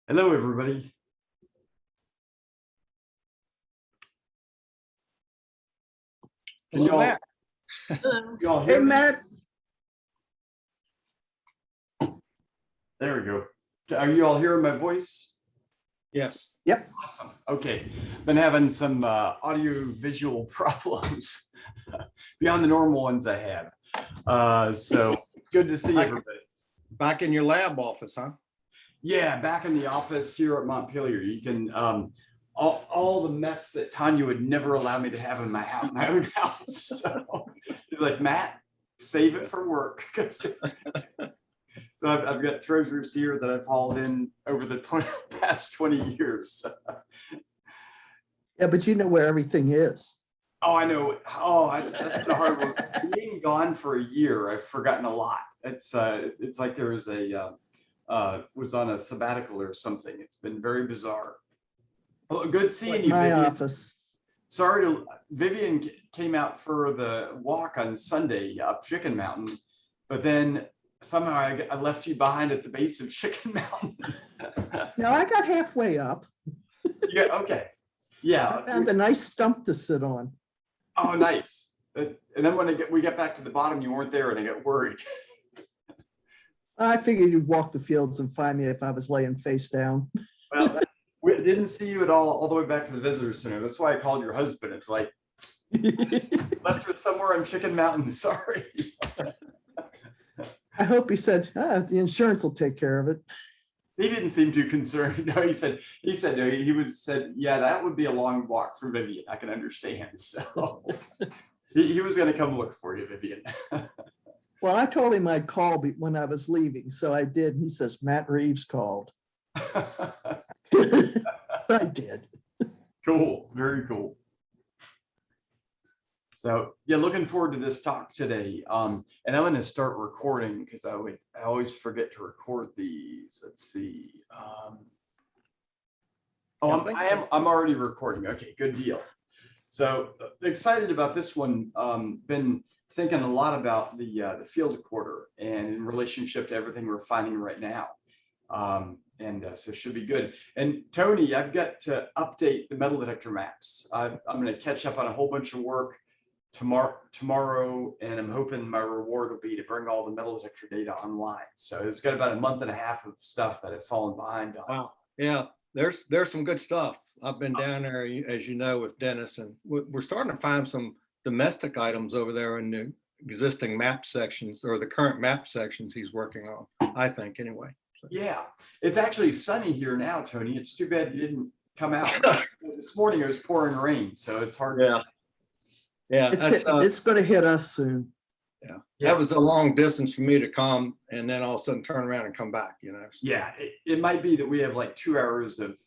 Hello, everybody. Can Hello, you all, Matt. you all Hey, hear me? Matt. There we go. Are you all hearing my voice? Yes. Yep. Awesome. Okay. Been having some audio visual problems beyond the normal ones I have. So good to see everybody. Back in your lab office, huh? Yeah, back in the office here at Montpelier. You can all the mess that Tanya would never allow me to have in my house, my own house. So she's like, Matt, save it for work. So I've got treasures here that I've hauled in over the past 20 years. Yeah, but you know where everything is. Oh, I know. Oh, that's been a hard one. Being gone for a year, I've forgotten a lot. It's like there was was on a sabbatical or something. It's been very bizarre. Well, good seeing Like you, my Vivian. office. Sorry, Vivian came out for the walk on Sunday up Chicken Mountain, but then somehow I left you behind at the base of Chicken Mountain. No, I got halfway up. Yeah, okay. Yeah. I found a nice stump to sit on. Oh, nice. And then when we get back to the bottom, you weren't there and I got worried. I figured you'd walk the fields and find me if I was laying face down. Well, we didn't see you at all the way back to the visitor center. That's why I called your husband. It's like, left her somewhere on Chicken Mountain. Sorry. I hope he said, the insurance will take care of it. He didn't seem too concerned. No, he said no. He said, yeah, that would be a long walk for Vivian. I can understand. So he was going to come look for you, Vivian. Well, I told him I'd call when I was leaving, so I did. He says, Matt Reeves called. I did. Cool. Very cool. So yeah, looking forward to this talk today. And I'm going to start recording because I always forget to record these. Let's see. I'm already recording. Okay, good deal. So excited about this one. Been thinking a lot about the field quarter and in relationship to everything we're finding right now. So it should be good. And Tony, I've got to update the metal detector maps. I'm going to catch up on a whole bunch of work tomorrow, and I'm hoping my reward will be to bring all the metal detector data online. So it's got about a month and a half of stuff that I've fallen behind on. Wow. Yeah, there's some good stuff. I've been down there, as you know, with Dennis, and we're starting to find some domestic items over there in the existing map sections, or the current map sections he's working on, I think, anyway. So. Yeah, it's actually sunny here now, Tony. It's too bad you didn't come out. This morning it was pouring rain, so it's hard to see. Yeah, It's going to hit us soon. Yeah, that was a long distance for me to come and then all of a sudden turn around and come back, you know. So. Yeah, it might be that we have like 2 hours of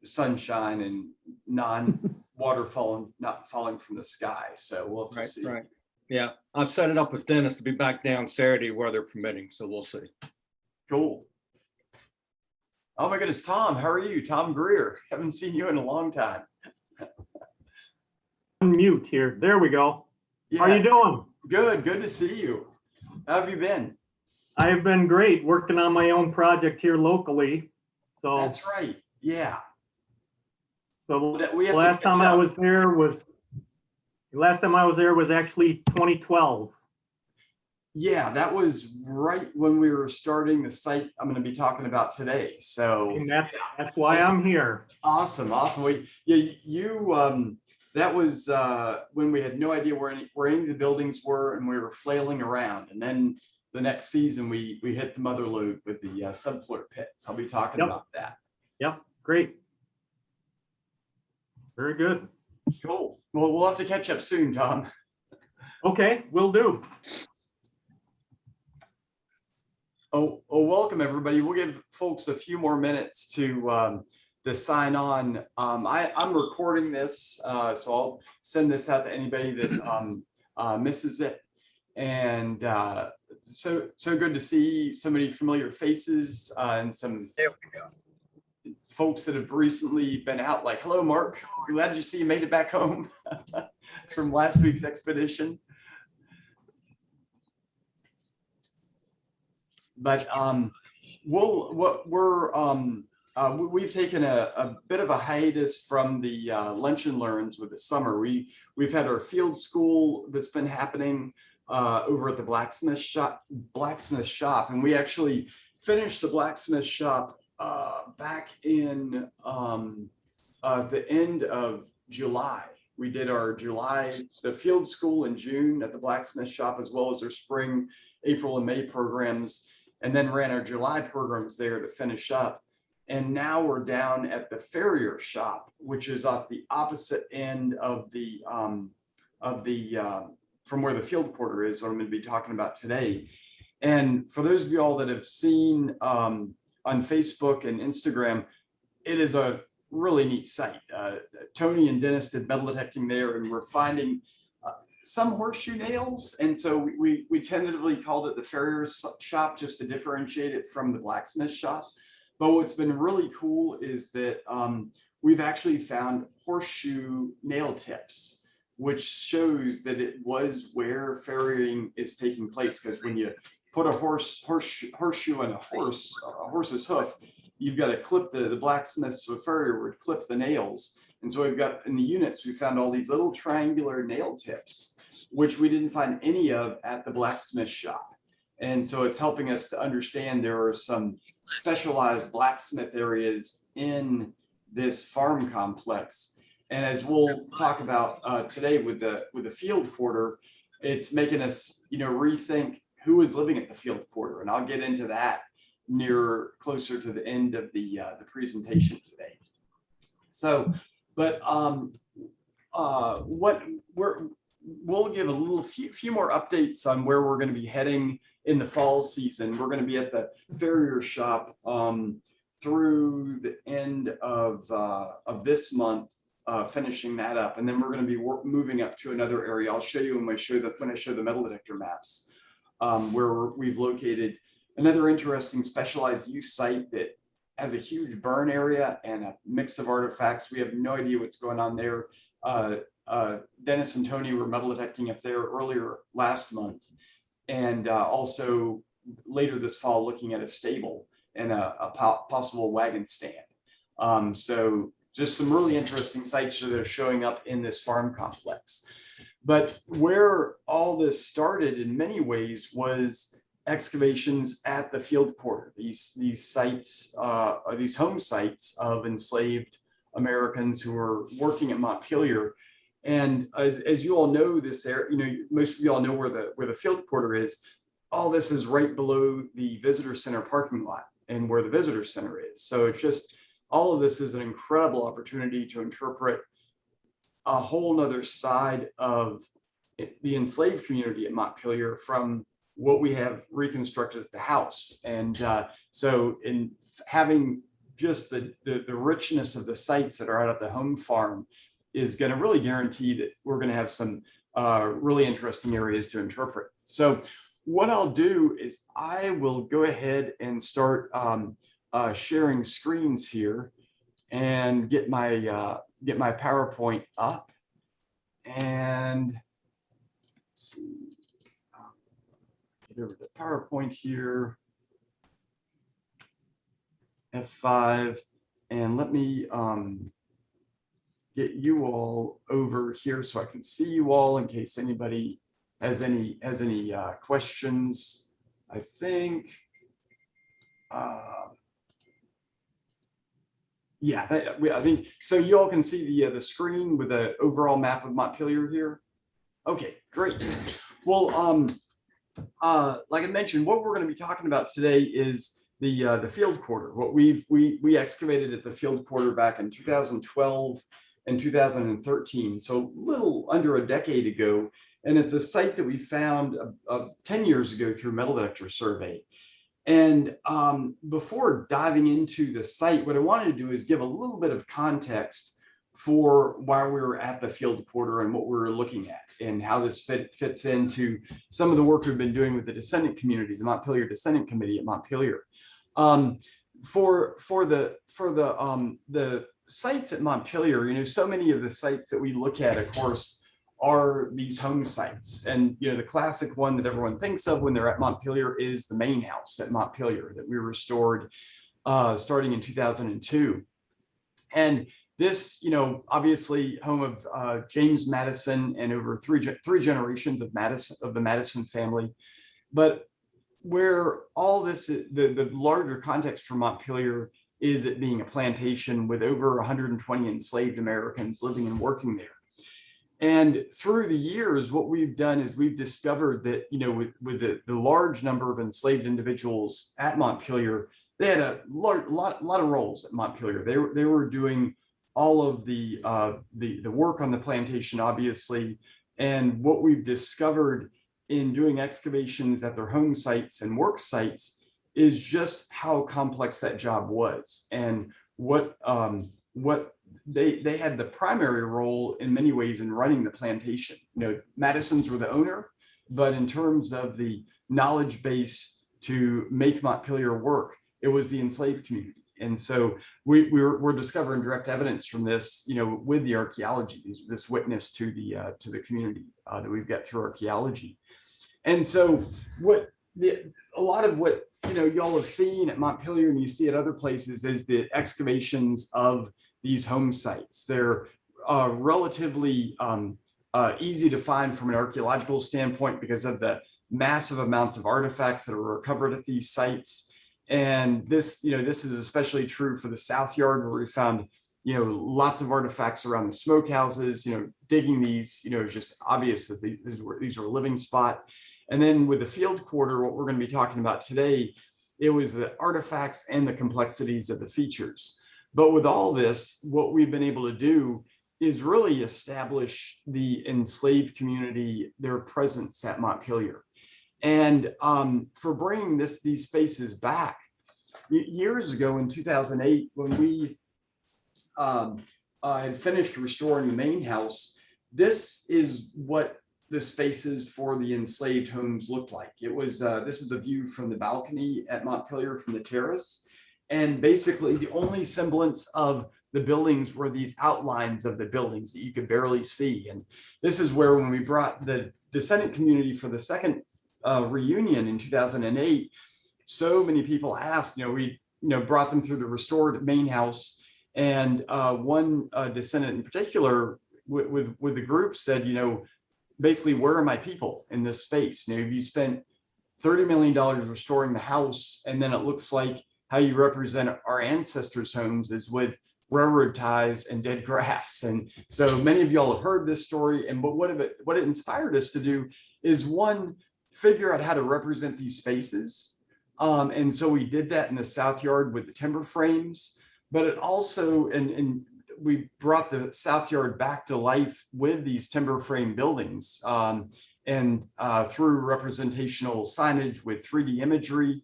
sunshine and non-water not falling from the sky. So we'll have to see. Right. Yeah, I've set it up with Dennis to be back down Saturday, weather permitting. So we'll see. Cool. Oh my goodness, Tom, how are you? Tom Greer. Haven't seen you in a long time. Unmute here. There we go. Yeah. How are you doing? Good to see you. How have you been? I have been great, working on my own project here locally. So That's right. Yeah. So We have last time I was there was actually 2012. Yeah, that was right when we were starting the site I'm going to be talking about today. So And that's why I'm here. Awesome. Well, yeah, that was when we had no idea where any of the buildings were, and we were flailing around. And then the next season, we hit the mother lode with the Subfloor Pits. I'll be talking about that. Yep, great. Very good. Cool. Well, we'll have to catch up soon, Tom. Okay, will do. Oh, welcome everybody. We'll give folks a few more minutes to sign on. I'm recording this, so I'll send this out to anybody that misses it. And so good to see so many familiar faces and some folks that have recently been out. Like, hello, Mark. Glad to see you made it back home from last week's expedition. But we're we've taken a bit of a hiatus from the lunch and learns with the summer. We've had our field school that's been happening over at the blacksmith shop, and we actually finished the blacksmith shop back in the end of July. We did our the field school in June at the blacksmith shop, as well as our spring, April and May programs, and then ran our July programs there to finish up. And now we're down at the farrier shop, which is off the opposite end of the from where the field porter is, what I'm going to be talking about today. And for those of you all that have seen on Facebook and Instagram, it is a really neat site. Tony and Dennis did metal detecting there, and we're finding some horseshoe nails. And so we tentatively called it the farrier shop just to differentiate it from the blacksmith shop. But what's been really cool is that we've actually found horseshoe nail tips, which shows that it was where farrieing is taking place. Because when you put a horseshoe on a horse's hoof, you've got to clip the blacksmith's farrier would clip the nails. And so we've got in the units, we found all these little triangular nail tips, which we didn't find any of at the blacksmith shop. And so it's helping us to understand there are some specialized blacksmith areas in this farm complex. And as we'll talk about today with the field porter, it's making us, rethink who is living at the field porter. And I'll get into that closer to the end of the presentation today. So, but we'll give a few more updates on where we're going to be heading in the fall season. We're going to be at the farrier shop through the end of this month, finishing that up, and then we're going to be moving up to another area. I'll show you when I show the metal detector maps, where we've located another interesting specialized use site that has a huge burn area and a mix of artifacts. We have no idea what's going on there. Dennis and Tony were metal detecting up there earlier last month, and also later this fall looking at a stable and a possible wagon stand. So just some really interesting sites that are showing up in this farm complex. But where all this started in many ways was excavations at the field porter. These sites are these home sites of enslaved Americans who were working at Montpelier. And as you all know, this area, most of you all know where the field porter is. All this is right below the visitor center parking lot and where the visitor center is. So it's just, all of this is an incredible opportunity to interpret a whole nother side of the enslaved community at Montpelier from what we have reconstructed at the house. And so in having just the richness of the sites that are out at the home farm is going to really guarantee that we're going to have some really interesting areas to interpret. So what I'll do is I will go ahead and start sharing screens here and get my PowerPoint up. And let's see, get over to PowerPoint here, F5, and let me get you all over here so I can see you all in case anybody has any questions. I think, yeah, I think so. You all can see the screen with the overall map of Montpelier here. Okay, great. Well, like I mentioned, what we're going to be talking about today is the field porter. What we excavated at the field porter back in 2012 and 2013, so a little under a decade ago. And it's a site that we found 10 years ago through Metal Detector Survey. And before diving into the site, what I wanted to do is give a little bit of context for why we were at the field porter and what we were looking at and how this fits into some of the work we've been doing with the descendant community, the Montpelier Descendant Committee at Montpelier. For the sites at Montpelier, so many of the sites that we look at, of course, are these home sites. And the classic one that everyone thinks of when they're at Montpelier is the main house at Montpelier that we restored starting in 2002. And this, obviously home of James Madison and over three generations of the Madison family. But where all this, the larger context for Montpelier is it being a plantation with over 120 enslaved Americans living and working there. And through the years, what we've done is we've discovered that, with the large number of enslaved individuals at Montpelier, they had a lot of roles at Montpelier. They were doing all of the work on the plantation, obviously. And what we've discovered in doing excavations at their home sites and work sites is just how complex that job was, and what they had the primary role in many ways in running the plantation. Madison's were the owner, but in terms of the knowledge base to make Montpelier work, it was the enslaved community. And so we're discovering direct evidence from this, with the archaeology, this witness to the community that we've got through archaeology. And so a lot of what y'all have seen at Montpelier and you see at other places is the excavations of these home sites. They're relatively easy to find from an archaeological standpoint because of the massive amounts of artifacts that are recovered at these sites. And this is especially true for the South Yard, where we found lots of artifacts around the smokehouses. Digging these, it's just obvious that these are a living spot. And then with the field quarter, what we're going to be talking about today, it was the artifacts and the complexities of the features. But with all this, what we've been able to do is really establish the enslaved community, their presence at Montpelier. And for bringing these spaces back, years ago in 2008, when we had finished restoring the main house, this is what the spaces for the enslaved homes looked like. It was, this is a view from the balcony at Montpelier from the terrace. And basically the only semblance of the buildings were these outlines of the buildings that you could barely see. And this is where, when we brought the descendant community for the second reunion in 2008, so many people asked, we brought them through the restored main house. And one descendant in particular with the group said, basically, where are my people in this space? You spent $30 million restoring the house, and then it looks like how you represent our ancestors' homes is with railroad ties and dead grass. And so many of y'all have heard this story. And what it inspired us to do is, one, figure out how to represent these spaces. And so we did that in the South Yard with the timber frames, but it also, and we brought the South Yard back to life with these timber frame buildings, and through representational signage with 3D imagery.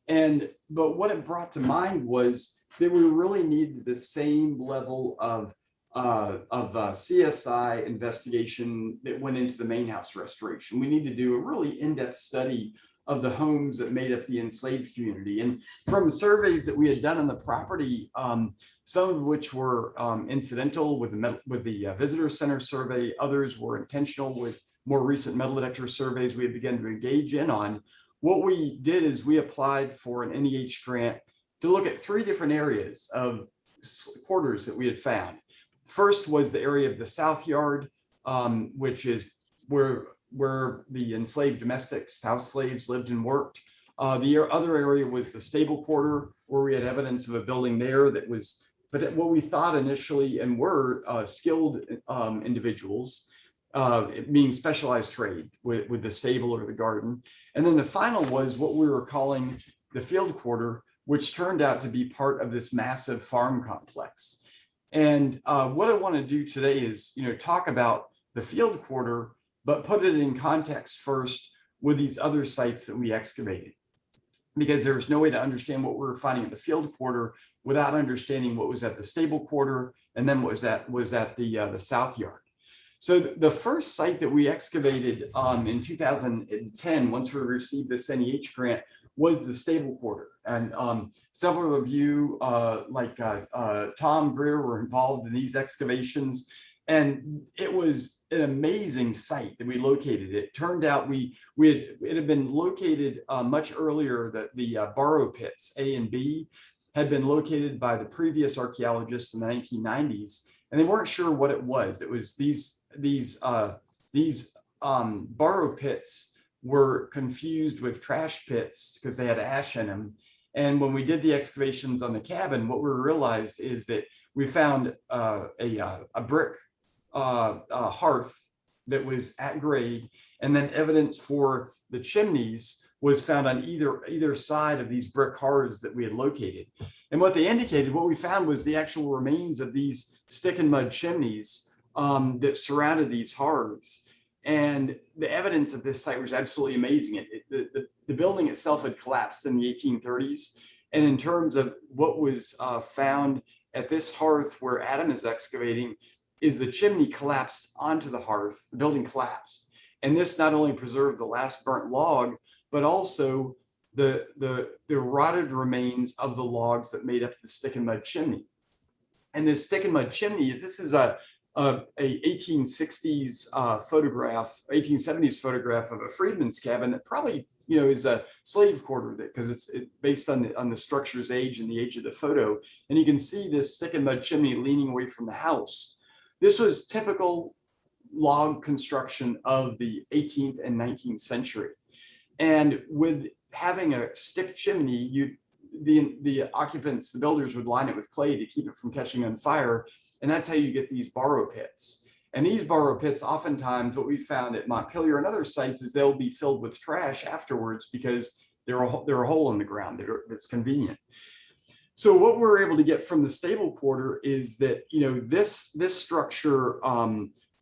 But what it brought to mind was that we really needed the same level of CSI investigation that went into the main house restoration. We need to do a really in-depth study of the homes that made up the enslaved community. And from surveys that we had done on the property, some of which were incidental with the visitor center survey, others were intentional with more recent metal detector surveys we had begun to engage in on. What we did is we applied for an NEH grant to look at 3 different areas of quarters that we had found. First was the area of the South Yard, which is where the enslaved domestics, house slaves, lived and worked. The other area was the stable quarter, where we had evidence of a building there that was, but what we thought initially and were skilled individuals, meaning specialized trade with the stable or the garden. And then the final was what we were calling the field quarter, which turned out to be part of this massive farm complex. And what I want to do today is, talk about the field quarter, but put it in context first with these other sites that we excavated, because there was no way to understand what we were finding at the field quarter without understanding what was at the stable quarter and then what was at the South Yard. So the first site that we excavated in 2010, once we received this NEH grant, was the stable quarter. And several of you, like Tom Greer, were involved in these excavations. And it was an amazing site that we located. It turned out it had been located much earlier, that the Borough Pits A and B. had been located by the previous archaeologists in the 1990s, and they weren't sure what it was. It was these Borough Pits were confused with trash pits because they had ash in them. And when we did the excavations on the cabin, what we realized is that we found a brick hearth that was at grade, and then evidence for the chimneys was found on either side of these brick hearths that we had located. And what they indicated, what we found was the actual remains of these stick and mud chimneys that surrounded these hearths. And the evidence of this site was absolutely amazing. The building itself had collapsed in the 1830s. And in terms of what was found at this hearth where Adam is excavating, is the chimney collapsed onto the hearth, the building collapsed. And this not only preserved the last burnt log, but also the rotted remains of the logs that made up the stick and mud chimney. And this stick and mud chimney, this is a 1860s photograph, 1870s photograph of a freedman's cabin that probably, you know, is a slave quarter, because it's based on the structure's age and the age of the photo. And you can see this stick and mud chimney leaning away from the house. This was typical log construction of the 18th and 19th century. And with having a stick chimney, the occupants, the builders would line it with clay to keep it from catching on fire. And that's how you get these Borough Pits. And these Borough Pits, oftentimes what we found at Montpelier and other sites is they'll be filled with trash afterwards because they're a hole in the ground that's convenient. So what we're able to get from the stable quarter is that, you know, this structure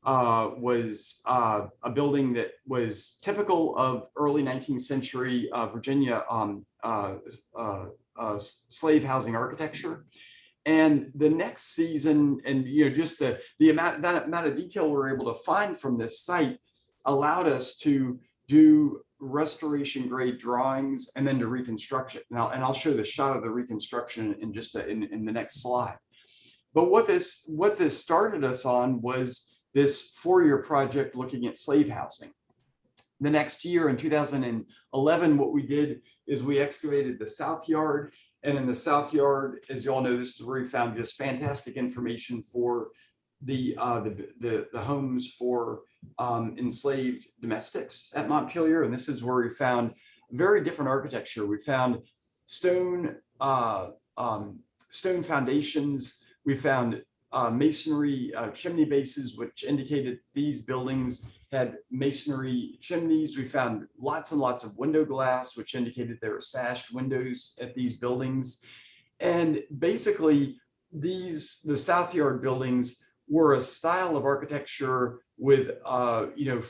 was a building that was typical of early 19th century Virginia slave housing architecture. And the next season, and you know, just the amount of detail we're able to find from this site allowed us to do restoration grade drawings and then to reconstruct it. Now, and I'll show the shot of the reconstruction in just in the next slide. But what this started us on was this 4-year project looking at slave housing. The next year in 2011, what we did is we excavated the South Yard. And in the South Yard, as you all know, this is where we found just fantastic information for the homes for enslaved domestics at Montpelier. And this is where we found very different architecture. We found stone foundations. We found masonry chimney bases, which indicated these buildings had masonry chimneys. We found lots and lots of window glass, which indicated there were sashed windows at these buildings. And basically, the South Yard buildings were a style of architecture with you know,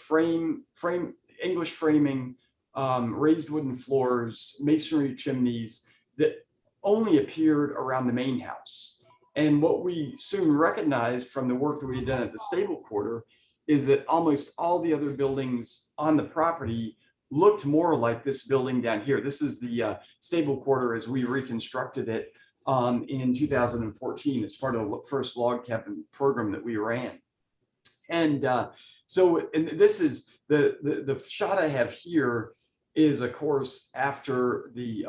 English framing, raised wooden floors, masonry chimneys that only appeared around the main house. And what we soon recognized from the work that we had done at the stable quarter is that almost all the other buildings on the property looked more like this building down here. This is the stable quarter as we reconstructed it in 2014 as part of the first log cabin program that we ran. And and this is the shot I have here is, of course, after the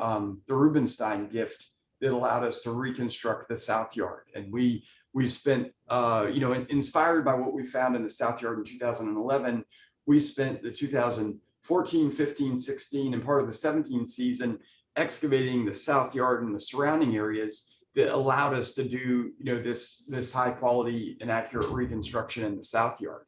Rubenstein gift that allowed us to reconstruct the South Yard. And we spent, you know, inspired by what we found in the South Yard in 2011, we spent the 2014, 15, 16, and part of the 17 season excavating the South Yard and the surrounding areas that allowed us to do, you know, this high quality and accurate reconstruction in the South Yard.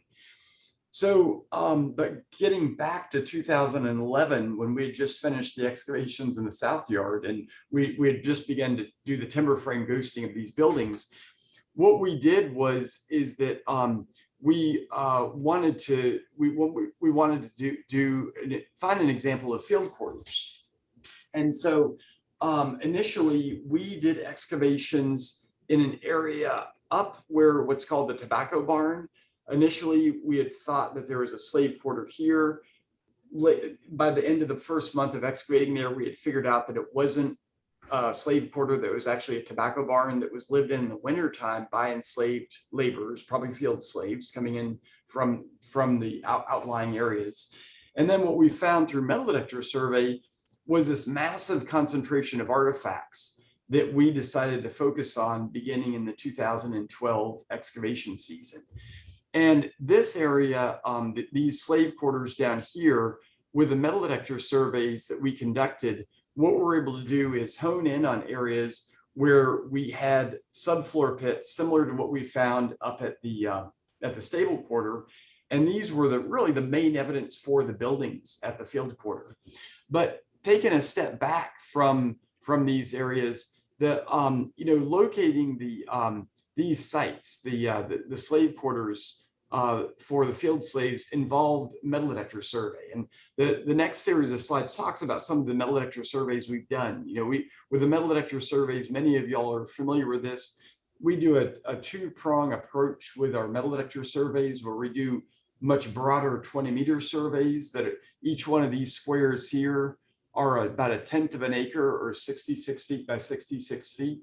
So, but getting back to 2011, when we had just finished the excavations in the South Yard and we had just begun to do the timber frame ghosting of these buildings, what we did is that we wanted to find an example of field quarters. And so initially we did excavations in an area up where what's called the tobacco barn. Initially, we had thought that there was a slave quarter here. By the end of the first month of excavating there, we had figured out that it wasn't a slave quarter, that was actually a tobacco barn that was lived in the wintertime by enslaved laborers, probably field slaves coming in from the outlying areas. And then what we found through metal detector survey was this massive concentration of artifacts that we decided to focus on beginning in the 2012 excavation season. And this area, these slave quarters down here, with the metal detector surveys that we conducted, what we're able to do is hone in on areas where we had subfloor pits similar to what we found up at the stable quarter. And these were really the main evidence for the buildings at the field quarter. But taking a step back from these areas, locating these sites, the slave quarters for the field slaves involved metal detector survey. And the next series of slides talks about some of the metal detector surveys we've done. With the metal detector surveys, many of y'all are familiar with this. We do a two-prong approach with our metal detector surveys, where we do much broader 20-meter surveys that each one of these squares here are about 1/10 of an acre, or 66 feet by 66 feet.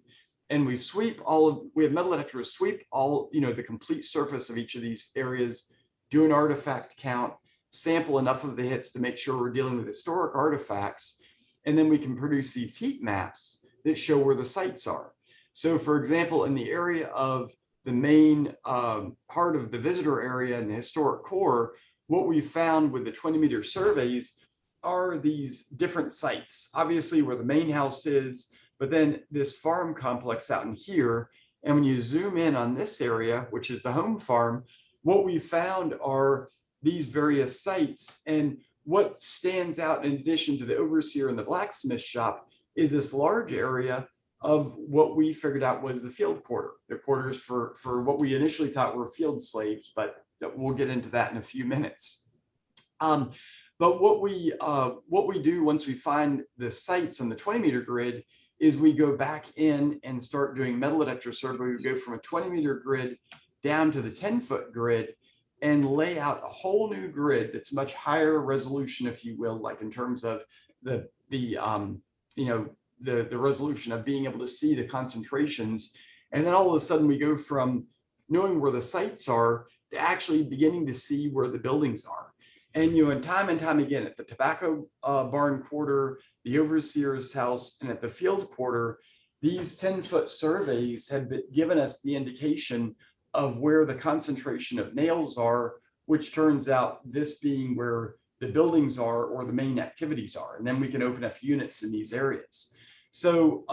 And we have metal detectors sweep the complete surface of each of these areas, do an artifact count, sample enough of the hits to make sure we're dealing with historic artifacts. And then we can produce these heat maps that show where the sites are. So for example, in the area of the main part of the visitor area and the historic core, what we found with the 20-meter surveys are these different sites, obviously where the main house is, but then this farm complex out in here. And when you zoom in on this area, which is the home farm, what we found are these various sites. And what stands out, in addition to the overseer and the blacksmith shop, is this large area of what we figured out was the field quarter, the quarters for what we initially thought were field slaves, but we'll get into that in a few minutes. But what we do once we find the sites on the 20-meter grid is we go back in and start doing metal detector survey. We go from a 20-meter grid down to the 10-foot grid and lay out a whole new grid that's much higher resolution, if you will, like in terms of the resolution of being able to see the concentrations. And then all of a sudden we go from knowing where the sites are to actually beginning to see where the buildings are. And and time again, at the tobacco barn quarter, the overseer's house, and at the field quarter, these 10-foot surveys have given us the indication of where the concentration of nails are, which turns out this being where the buildings are or the main activities are. And then we can open up units in these areas. So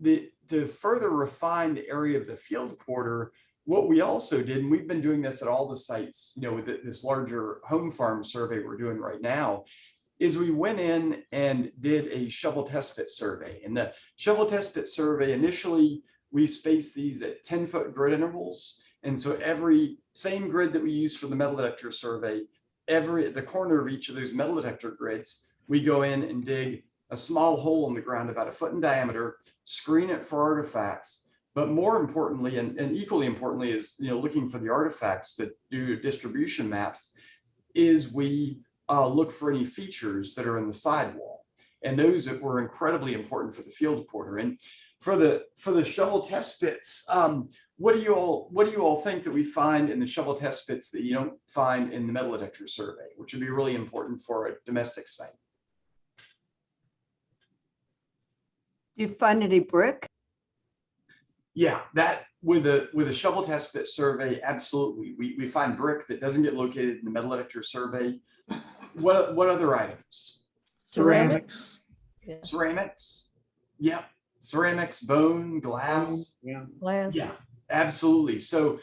to further refine the area of the field quarter, what we also did, and we've been doing this at all the sites, with this larger home farm survey we're doing right now, is we went in and did a shovel test pit survey. And the shovel test pit survey, initially, we spaced these at 10-foot grid intervals. And so every same grid that we use for the metal detector survey, at the corner of each of those metal detector grids, we go in and dig a small hole in the ground about 1 foot in diameter, screen it for artifacts. But more importantly, and equally importantly, is looking for the artifacts to do distribution maps, is we look for any features that are in the sidewall, and those that were incredibly important for the field quarter. And for the shovel test pits, what do you all think that we find in the shovel test pits that you don't find in the metal detector survey, which would be really important for a domestic site? Do you find any brick? Yeah, that with a shovel test pit survey, absolutely. We find brick that doesn't get located in the metal detector survey. What other items? Ceramics. Ceramics. Yeah, ceramics, bone, glass. Yeah. Glass. Yeah, absolutely. So,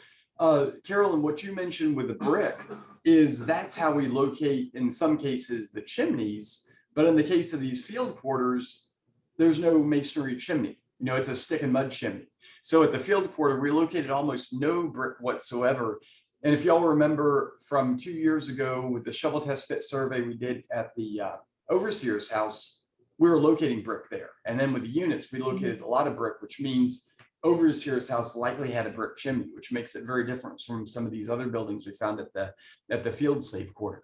Carolyn, what you mentioned with the brick is that's how we locate, in some cases, the chimneys. But in the case of these field quarters, there's no masonry chimney. It's a stick and mud chimney. So at the field quarter, we located almost no brick whatsoever. And if y'all remember from 2 years ago with the shovel test pit survey we did at the overseer's house, we were locating brick there. And then with the units, we located a lot of brick, which means overseer's house likely had a brick chimney, which makes it very different from some of these other buildings we found at the field slave quarter.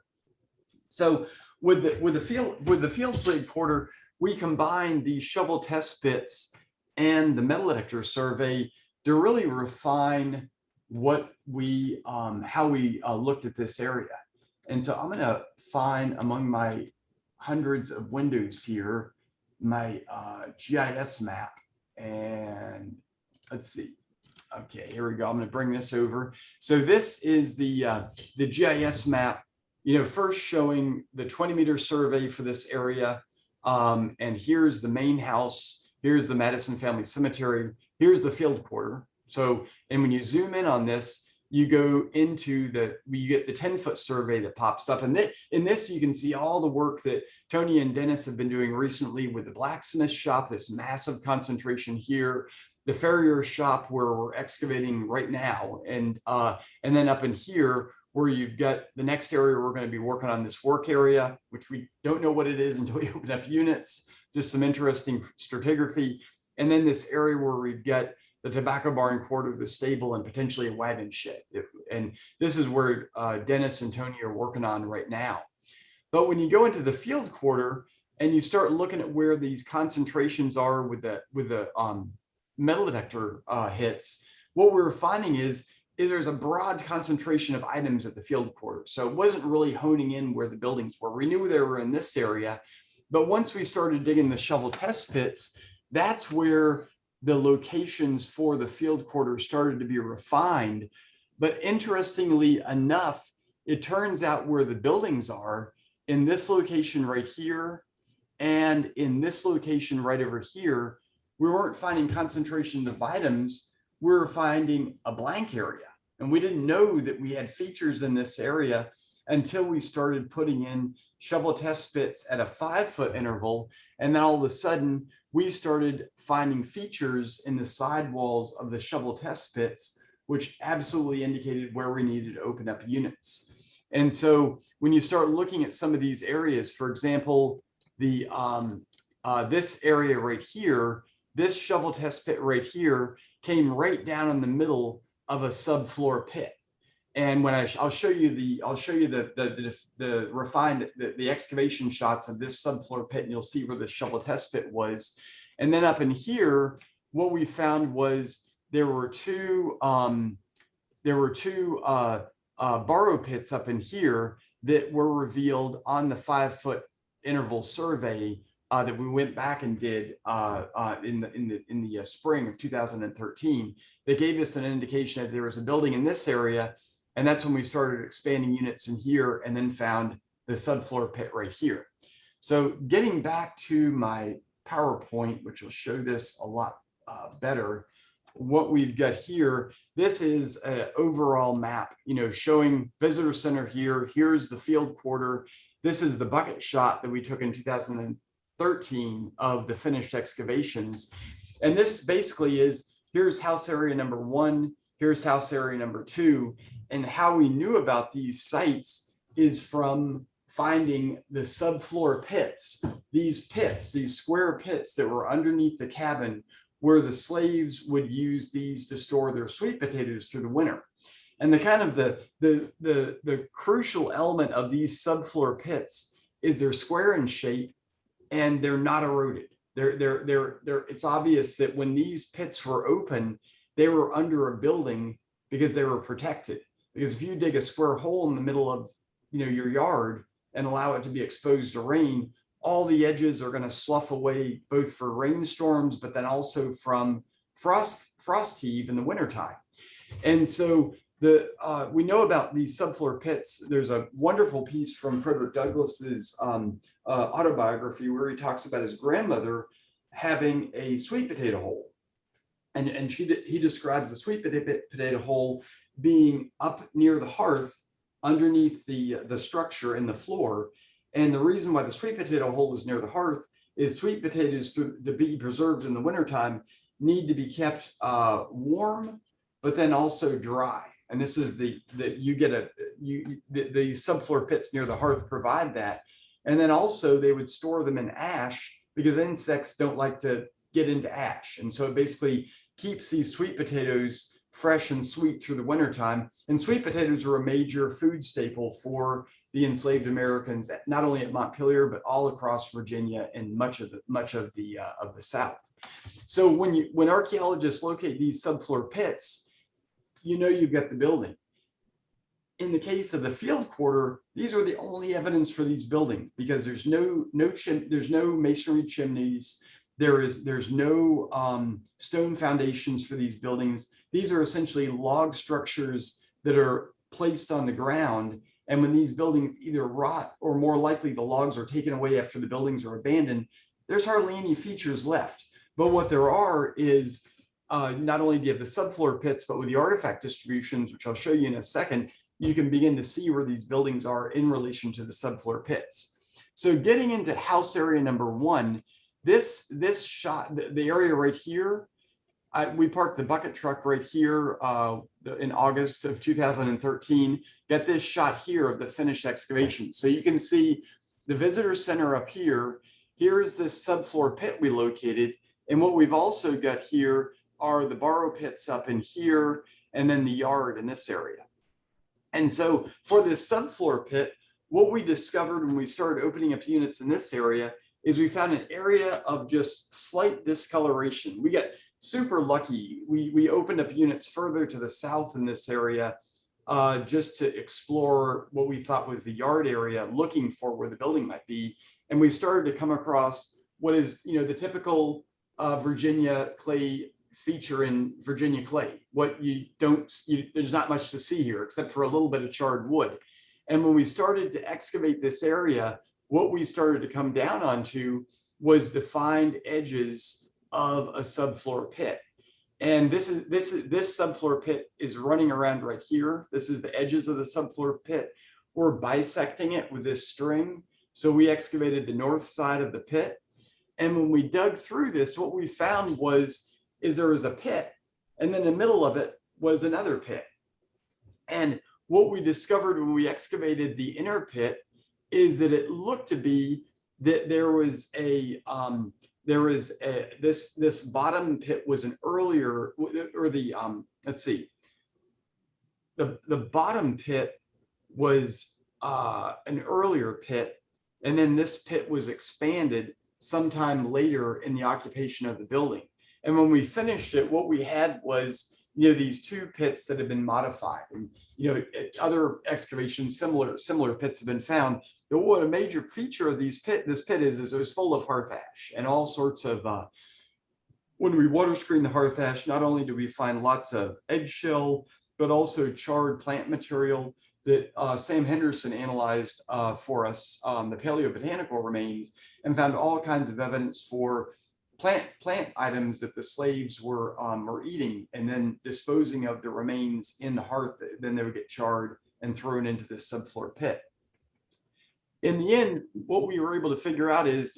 So with the field slave quarter, we combined these shovel test pits and the metal detector survey to really refine what how we looked at this area. And so I'm going to find among my hundreds of windows here my GIS map, And let's see. Okay, here we go. I'm going to bring this over. So this is the GIS map, first showing the 20-meter survey for this area. And here's the main house. Here's the Madison Family Cemetery. Here's the field quarter. So, and when you zoom in on this, you go into you get the 10-foot survey that pops up. And in this, you can see all the work that Tony and Dennis have been doing recently with the blacksmith shop, this massive concentration here, the farrier shop where we're excavating right now. And then up in here, where you've got the next area we're going to be working on, this work area, which we don't know what it is until we open up units, just some interesting stratigraphy. And then this area where we've got the tobacco barn quarter, the stable, and potentially a wagon shed. And this is where Dennis and Tony are working on right now. But when you go into the field quarter and you start looking at where these concentrations are with the metal detector hits, what we're finding is there's a broad concentration of items at the field quarter. So it wasn't really honing in where the buildings were. We knew they were in this area, but once we started digging the shovel test pits, that's where the locations for the field quarter started to be refined. But interestingly enough, it turns out where the buildings are in this location right here and in this location right over here, we weren't finding concentration of items. We were finding a blank area. And we didn't know that we had features in this area until we started putting in shovel test pits at a 5-foot interval. And then all of a sudden, we started finding features in the sidewalls of the shovel test pits, which absolutely indicated where we needed to open up units. And so when you start looking at some of these areas, for example, this area right here, this shovel test pit right here came right down in the middle of a subfloor pit. And when I'll show you the refined the excavation shots of this subfloor pit, and you'll see where the shovel test pit was. And then up in here, what we found was there were two Borough Pits up in here that were revealed on the 5-foot interval survey that we went back and did in the spring of 2013. That gave us an indication that there was a building in this area. And that's when we started expanding units in here and then found the subfloor pit right here. So getting back to my PowerPoint, which will show this a lot better, what we've got here, this is an overall map, showing visitor center here. Here's the field quarter. This is the bucket shot that we took in 2013 of the finished excavations. And this basically is, here's house area number 1, here's house area number 2. And how we knew about these sites is from finding the subfloor pits, these square pits that were underneath the cabin where the slaves would use these to store their sweet potatoes through the winter. And the kind of the crucial element of these subfloor pits is they're square in shape and they're not eroded. It's obvious that when these pits were open, they were under a building because they were protected. Because if you dig a square hole in the middle of your yard and allow it to be exposed to rain, all the edges are going to slough away both for rainstorms, but then also from frost heave in the wintertime. And so we know about these subfloor pits. There's a wonderful piece from Frederick Douglass's autobiography where he talks about his grandmother having a sweet potato hole. And he describes the sweet potato hole being up near the hearth underneath the structure in the floor. And the reason why the sweet potato hole was near the hearth is sweet potatoes, to be preserved in the wintertime, need to be kept warm, but then also dry. And this is the subfloor pits near the hearth provide that. And then also they would store them in ash because insects don't like to get into ash. And so it basically keeps these sweet potatoes fresh and sweet through the wintertime. And sweet potatoes are a major food staple for the enslaved Americans, not only at Montpelier, but all across Virginia and much of the South. So when archaeologists locate these subfloor pits, you've got the building. In the case of the field quarter, these are the only evidence for these buildings because there's no masonry chimneys. There's no stone foundations for these buildings. These are essentially log structures that are placed on the ground. And when these buildings either rot or more likely the logs are taken away after the buildings are abandoned, there's hardly any features left. But what there are is not only do you have the subfloor pits, but with the artifact distributions, which I'll show you in a second, you can begin to see where these buildings are in relation to the subfloor pits. So getting into house area number one, this shot, the area right here, we parked the bucket truck right here in August of 2013. Got this shot here of the finished excavation. So you can see the visitor center up here. Here's this subfloor pit we located. And what we've also got here are the Borough Pits up in here, and then the yard in this area. And so for this subfloor pit, what we discovered when we started opening up units in this area is we found an area of just slight discoloration. We got super lucky. We opened up units further to the south in this area just to explore what we thought was the yard area, looking for where the building might be. And we started to come across what is, the typical Virginia clay feature in Virginia clay. What there's not much to see here except for a little bit of charred wood. And when we started to excavate this area, what we started to come down onto was defined edges of a subfloor pit. And this subfloor pit is running around right here. This is the edges of the subfloor pit. We're bisecting it with this string. So we excavated the north side of the pit. And when we dug through this, what we found is there was a pit, and then in the middle of it was another pit. And what we discovered when we excavated the inner pit is that it looked to be that this bottom pit was an earlier, or the let's see, the bottom pit was an earlier pit, and then this pit was expanded sometime later in the occupation of the building. And when we finished it, what we had was these two pits that have been modified, and other excavations, similar pits have been found. But what a major feature of this pit is it was full of hearth ash and all sorts of. When we water screen the hearth ash, not only do we find lots of eggshell, but also charred plant material that Sam Henderson analyzed for us, the paleobotanical remains, and found all kinds of evidence for plant items that the slaves were eating and then disposing of the remains in the hearth. Then they would get charred and thrown into this subfloor pit. In the end, what we were able to figure out is,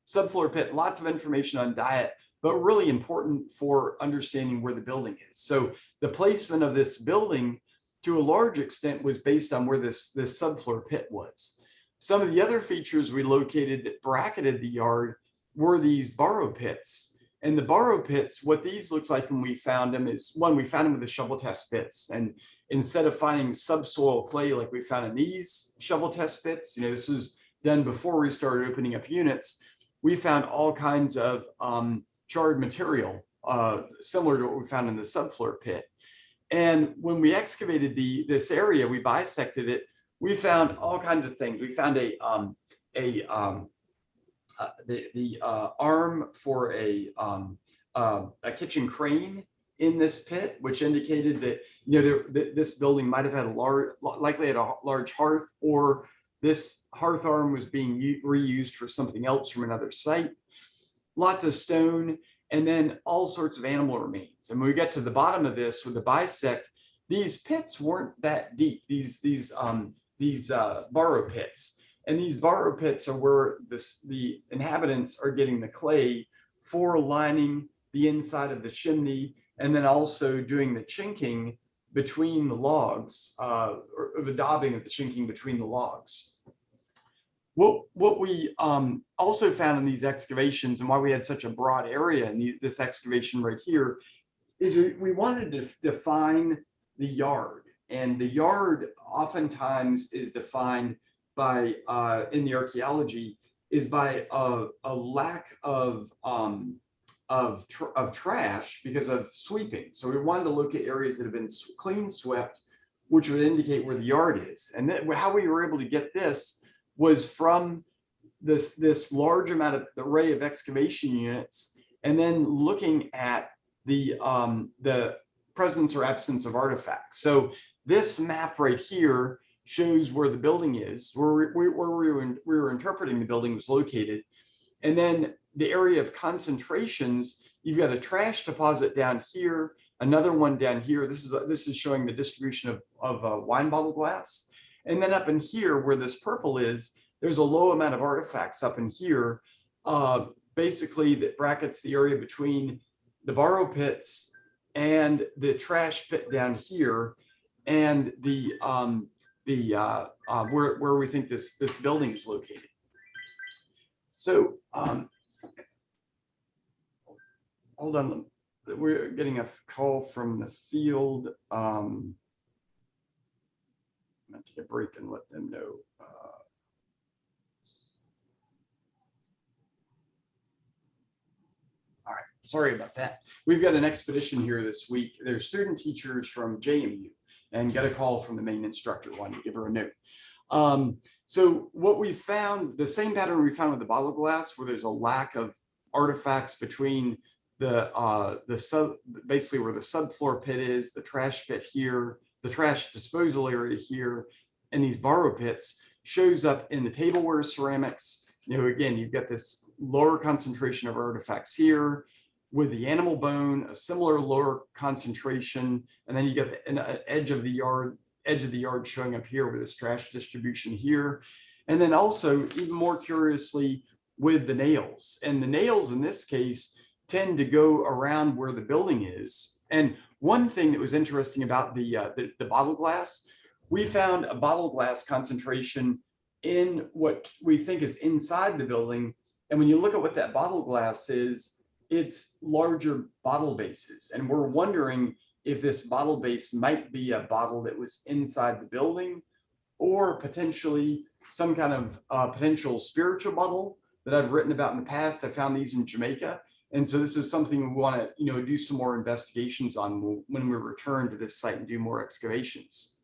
subfloor pit, lots of information on diet, but really important for understanding where the building is. So the placement of this building to a large extent was based on where this subfloor pit was. Some of the other features we located that bracketed the yard were these Borough Pits. And the Borough Pits, what these looked like when we found them is, one, we found them with the shovel test pits. And instead of finding subsoil clay like we found in these shovel test pits, this was done before we started opening up units, we found all kinds of charred material, similar to what we found in the subfloor pit. And when we excavated this area, we bisected it, we found all kinds of things. We found the arm for a kitchen crane in this pit, which indicated that this building might have had likely had a large hearth, or this hearth arm was being reused for something else from another site. Lots of stone, and then all sorts of animal remains. And when we get to the bottom of this with the bisect, these pits weren't that deep. These Borough Pits. And these Borough Pits are where the inhabitants are getting the clay for lining the inside of the chimney, and then also doing the chinking between the logs, or the daubing of the chinking between the logs. What we also found in these excavations, and why we had such a broad area in this excavation right here, is we wanted to define the yard. And the yard oftentimes is defined by, in the archaeology, is by a lack of trash because of sweeping. So we wanted to look at areas that have been clean swept, which would indicate where the yard is. And then how we were able to get this was from this large amount of array of excavation units, and then looking at the presence or absence of artifacts. So this map right here shows where the building is, where we were interpreting the building was located. And then the area of concentrations, you've got a trash deposit down here, another one down here. This is showing the distribution of wine bottle glass. And then up in here where this purple is, there's a low amount of artifacts up in here, basically that brackets the area between the Borough Pits and the trash pit down here, and the where we think this building is located. So hold on, we're getting a call from the field. I'm gonna take a break and let them know. All right, sorry about that. We've got an expedition here this week. There's student teachers from JMU and got a call from the main instructor, wanted to give her a note. So what we found, the same pattern we found with the bottle glass, where there's a lack of artifacts between basically where the subfloor pit is, the trash pit here, the trash disposal area here, and these Borough Pits, shows up in the tableware ceramics. You know, again, you've got this lower concentration of artifacts here, with the animal bone, a similar lower concentration, and then you get the edge of the yard showing up here with this trash distribution here. And then also, even more curiously, with the nails. And the nails in this case tend to go around where the building is. And one thing that was interesting about the bottle glass, we found a bottle glass concentration in what we think is inside the building. And when you look at what that bottle glass is, it's larger bottle bases. And we're wondering if this bottle base might be a bottle that was inside the building, or potentially some kind of potential spiritual bottle that I've written about in the past. I found these in Jamaica. And so this is something we want to, do some more investigations on when we return to this site and do more excavations.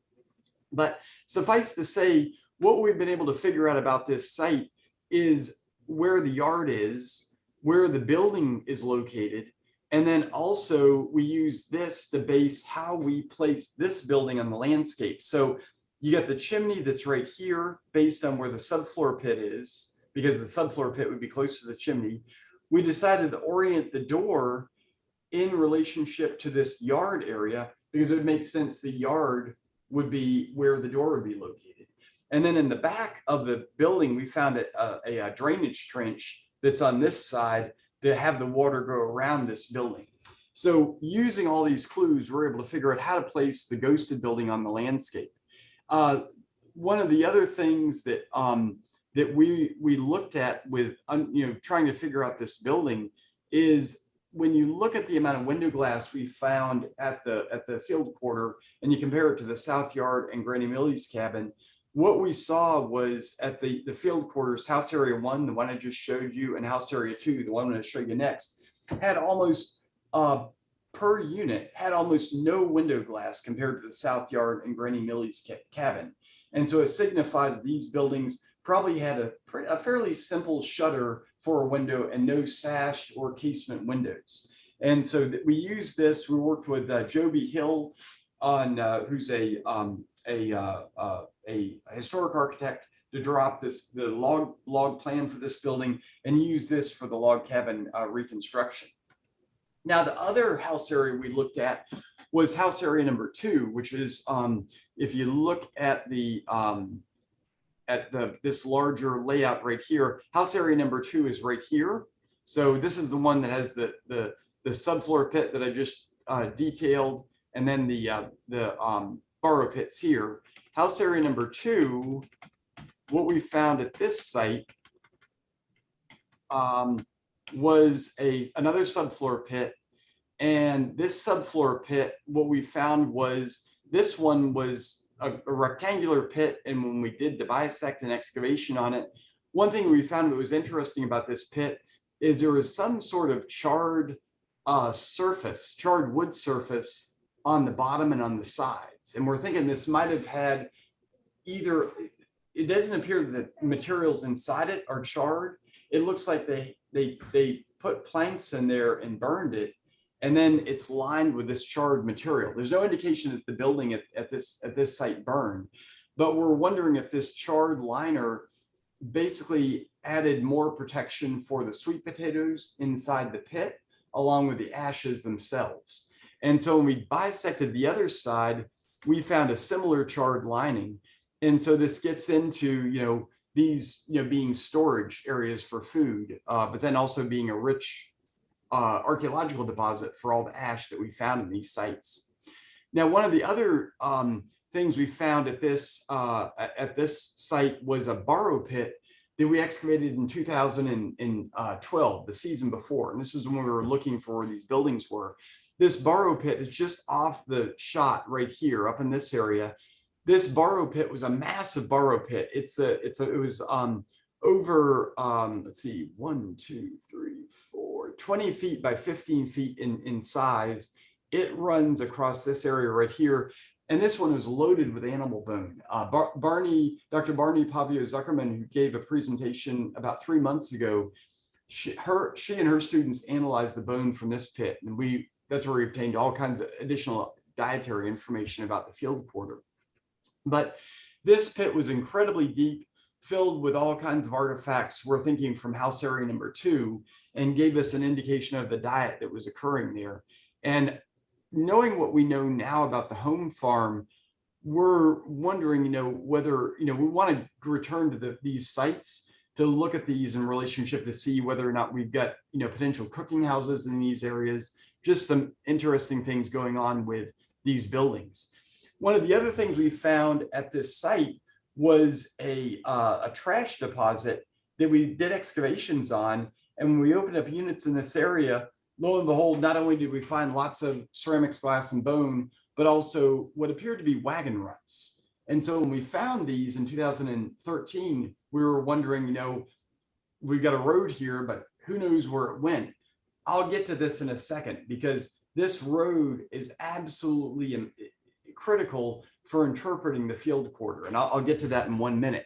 But suffice to say, what we've been able to figure out about this site is where the yard is, where the building is located, and then also we use this to base how we place this building on the landscape. So you got the chimney that's right here based on where the subfloor pit is, because the subfloor pit would be close to the chimney. We decided to orient the door in relationship to this yard area, because it would make sense the yard would be where the door would be located. And then in the back of the building, we found a drainage trench that's on this side to have the water go around this building. So using all these clues, we're able to figure out how to place the ghosted building on the landscape. One of the other things that that we looked at with trying to figure out this building is, when you look at the amount of window glass we found at the field quarter, and you compare it to the South Yard and Granny Millie's cabin, what we saw was at the field quarters, house area 1, the one I just showed you, and house area 2, the one I'm going to show you next, had almost per unit had almost no window glass compared to the South Yard and Granny Millie's cabin. And so it signified that these buildings probably had a fairly simple shutter for a window and no sashed or casement windows. And so we used this. We worked with Joby Hill, who's a historic architect, to draw up the log plan for this building, and use this for the log cabin reconstruction. Now, the other house area we looked at was house area number 2, which is, if you look at this larger layout right here, house area number 2 is right here. So this is the one that has the subfloor pit that I just detailed, and then the Borough Pits here. House area number 2, what we found at this site was another subfloor pit. And this subfloor pit, what we found was, this one was a rectangular pit. And when we did the bisect and excavation on it, one thing we found that was interesting about this pit is there was some sort of charred wood surface on the bottom and on the sides. And we're thinking this might have had either, it doesn't appear that the materials inside it are charred. It looks like they put planks in there and burned it, and then it's lined with this charred material. There's no indication that the building at this site burned, but we're wondering if this charred liner basically added more protection for the sweet potatoes inside the pit, along with the ashes themselves. And so when we bisected the other side, we found a similar charred lining. And so this gets into, these, being storage areas for food, but then also being a rich archaeological deposit for all the ash that we found in these sites. Now, one of the other things we found at this site was a Borough Pit that we excavated in 2012, the season before. And this is when we were looking for where these buildings were. This Borough Pit is just off the shot right here, up in this area. This Borough Pit was a massive Borough Pit. It was over, let's see, 20 feet by 15 feet in size. It runs across this area right here. And this one was loaded with animal bone. Dr. Barney Pavio Zuckerman, who gave a presentation about 3 months ago, she and her students analyzed the bone from this pit. And that's where we obtained all kinds of additional dietary information about the field quarter. But this pit was incredibly deep, filled with all kinds of artifacts, we're thinking from house area number 2, and gave us an indication of the diet that was occurring there. And knowing what we know now about the home farm, we're wondering, whether, we want to return to these sites to look at these in relationship to see whether or not we've got, potential cooking houses in these areas, just some interesting things going on with these buildings. One of the other things we found at this site was a trash deposit that we did excavations on. And when we opened up units in this area, lo and behold, not only did we find lots of ceramics, glass, and bone, but also what appeared to be wagon ruts. And so when we found these in 2013, we were wondering, we've got a road here, but who knows where it went. I'll get to this in a second, because this road is absolutely critical for interpreting the field quarter. And I'll get to that in 1 minute.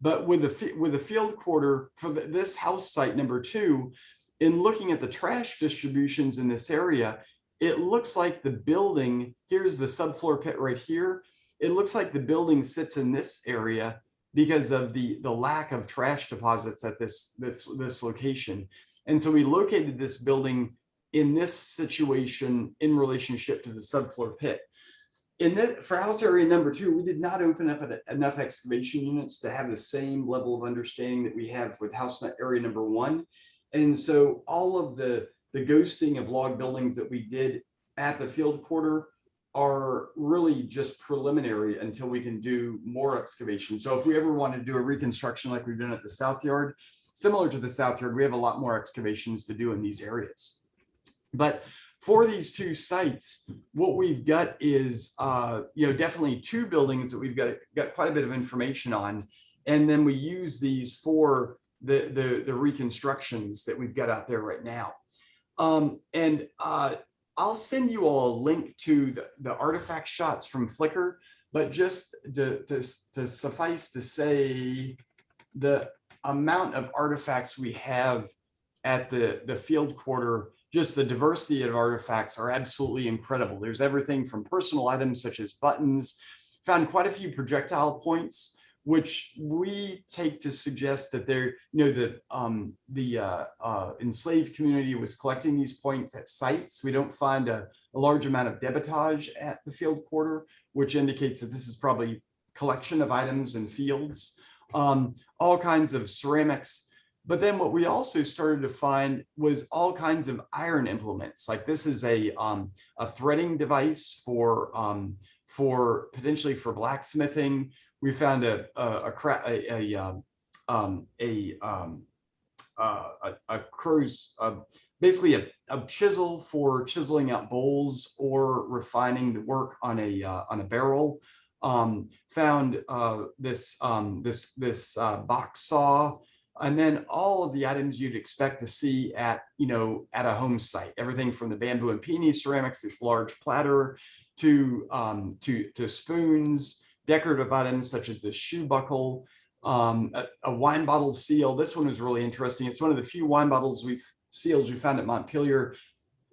But with the field quarter for this house site number 2, in looking at the trash distributions in this area, it looks like the building, here's the subfloor pit right here. It looks like the building sits in this area because of the lack of trash deposits at this location. And so we located this building in this situation in relationship to the subfloor pit. For house area number 2, we did not open up enough excavation units to have the same level of understanding that we have with house area number 1. And so all of the ghosting of log buildings that we did at the field quarter are really just preliminary until we can do more excavation. So if we ever want to do a reconstruction like we've done at the South Yard, similar to the South Yard, we have a lot more excavations to do in these areas. But for these 2 sites, what we've got is, definitely 2 buildings that we've got quite a bit of information on. And then we use these for the reconstructions that we've got out there right now. I'll send you all a link to the artifact shots from Flickr, but just to suffice to say, the amount of artifacts we have at the field quarter, just the diversity of artifacts are absolutely incredible. There's everything from personal items such as buttons, found quite a few projectile points, which we take to suggest that the enslaved community was collecting these points at sites. We don't find a large amount of debitage at the field quarter, which indicates that this is probably collection of items in fields, all kinds of ceramics. But then what we also started to find was all kinds of iron implements. Like this is a threading device for potentially for blacksmithing. We found basically a chisel for chiseling out bowls or refining the work on a barrel. Found this box saw, and then all of the items you'd expect to see at a home site. Everything from the bamboo and peony ceramics, this large platter, to spoons, decorative items such as this shoe buckle, a wine bottle seal. This one was really interesting. It's one of the few wine bottles seals we found at Montpelier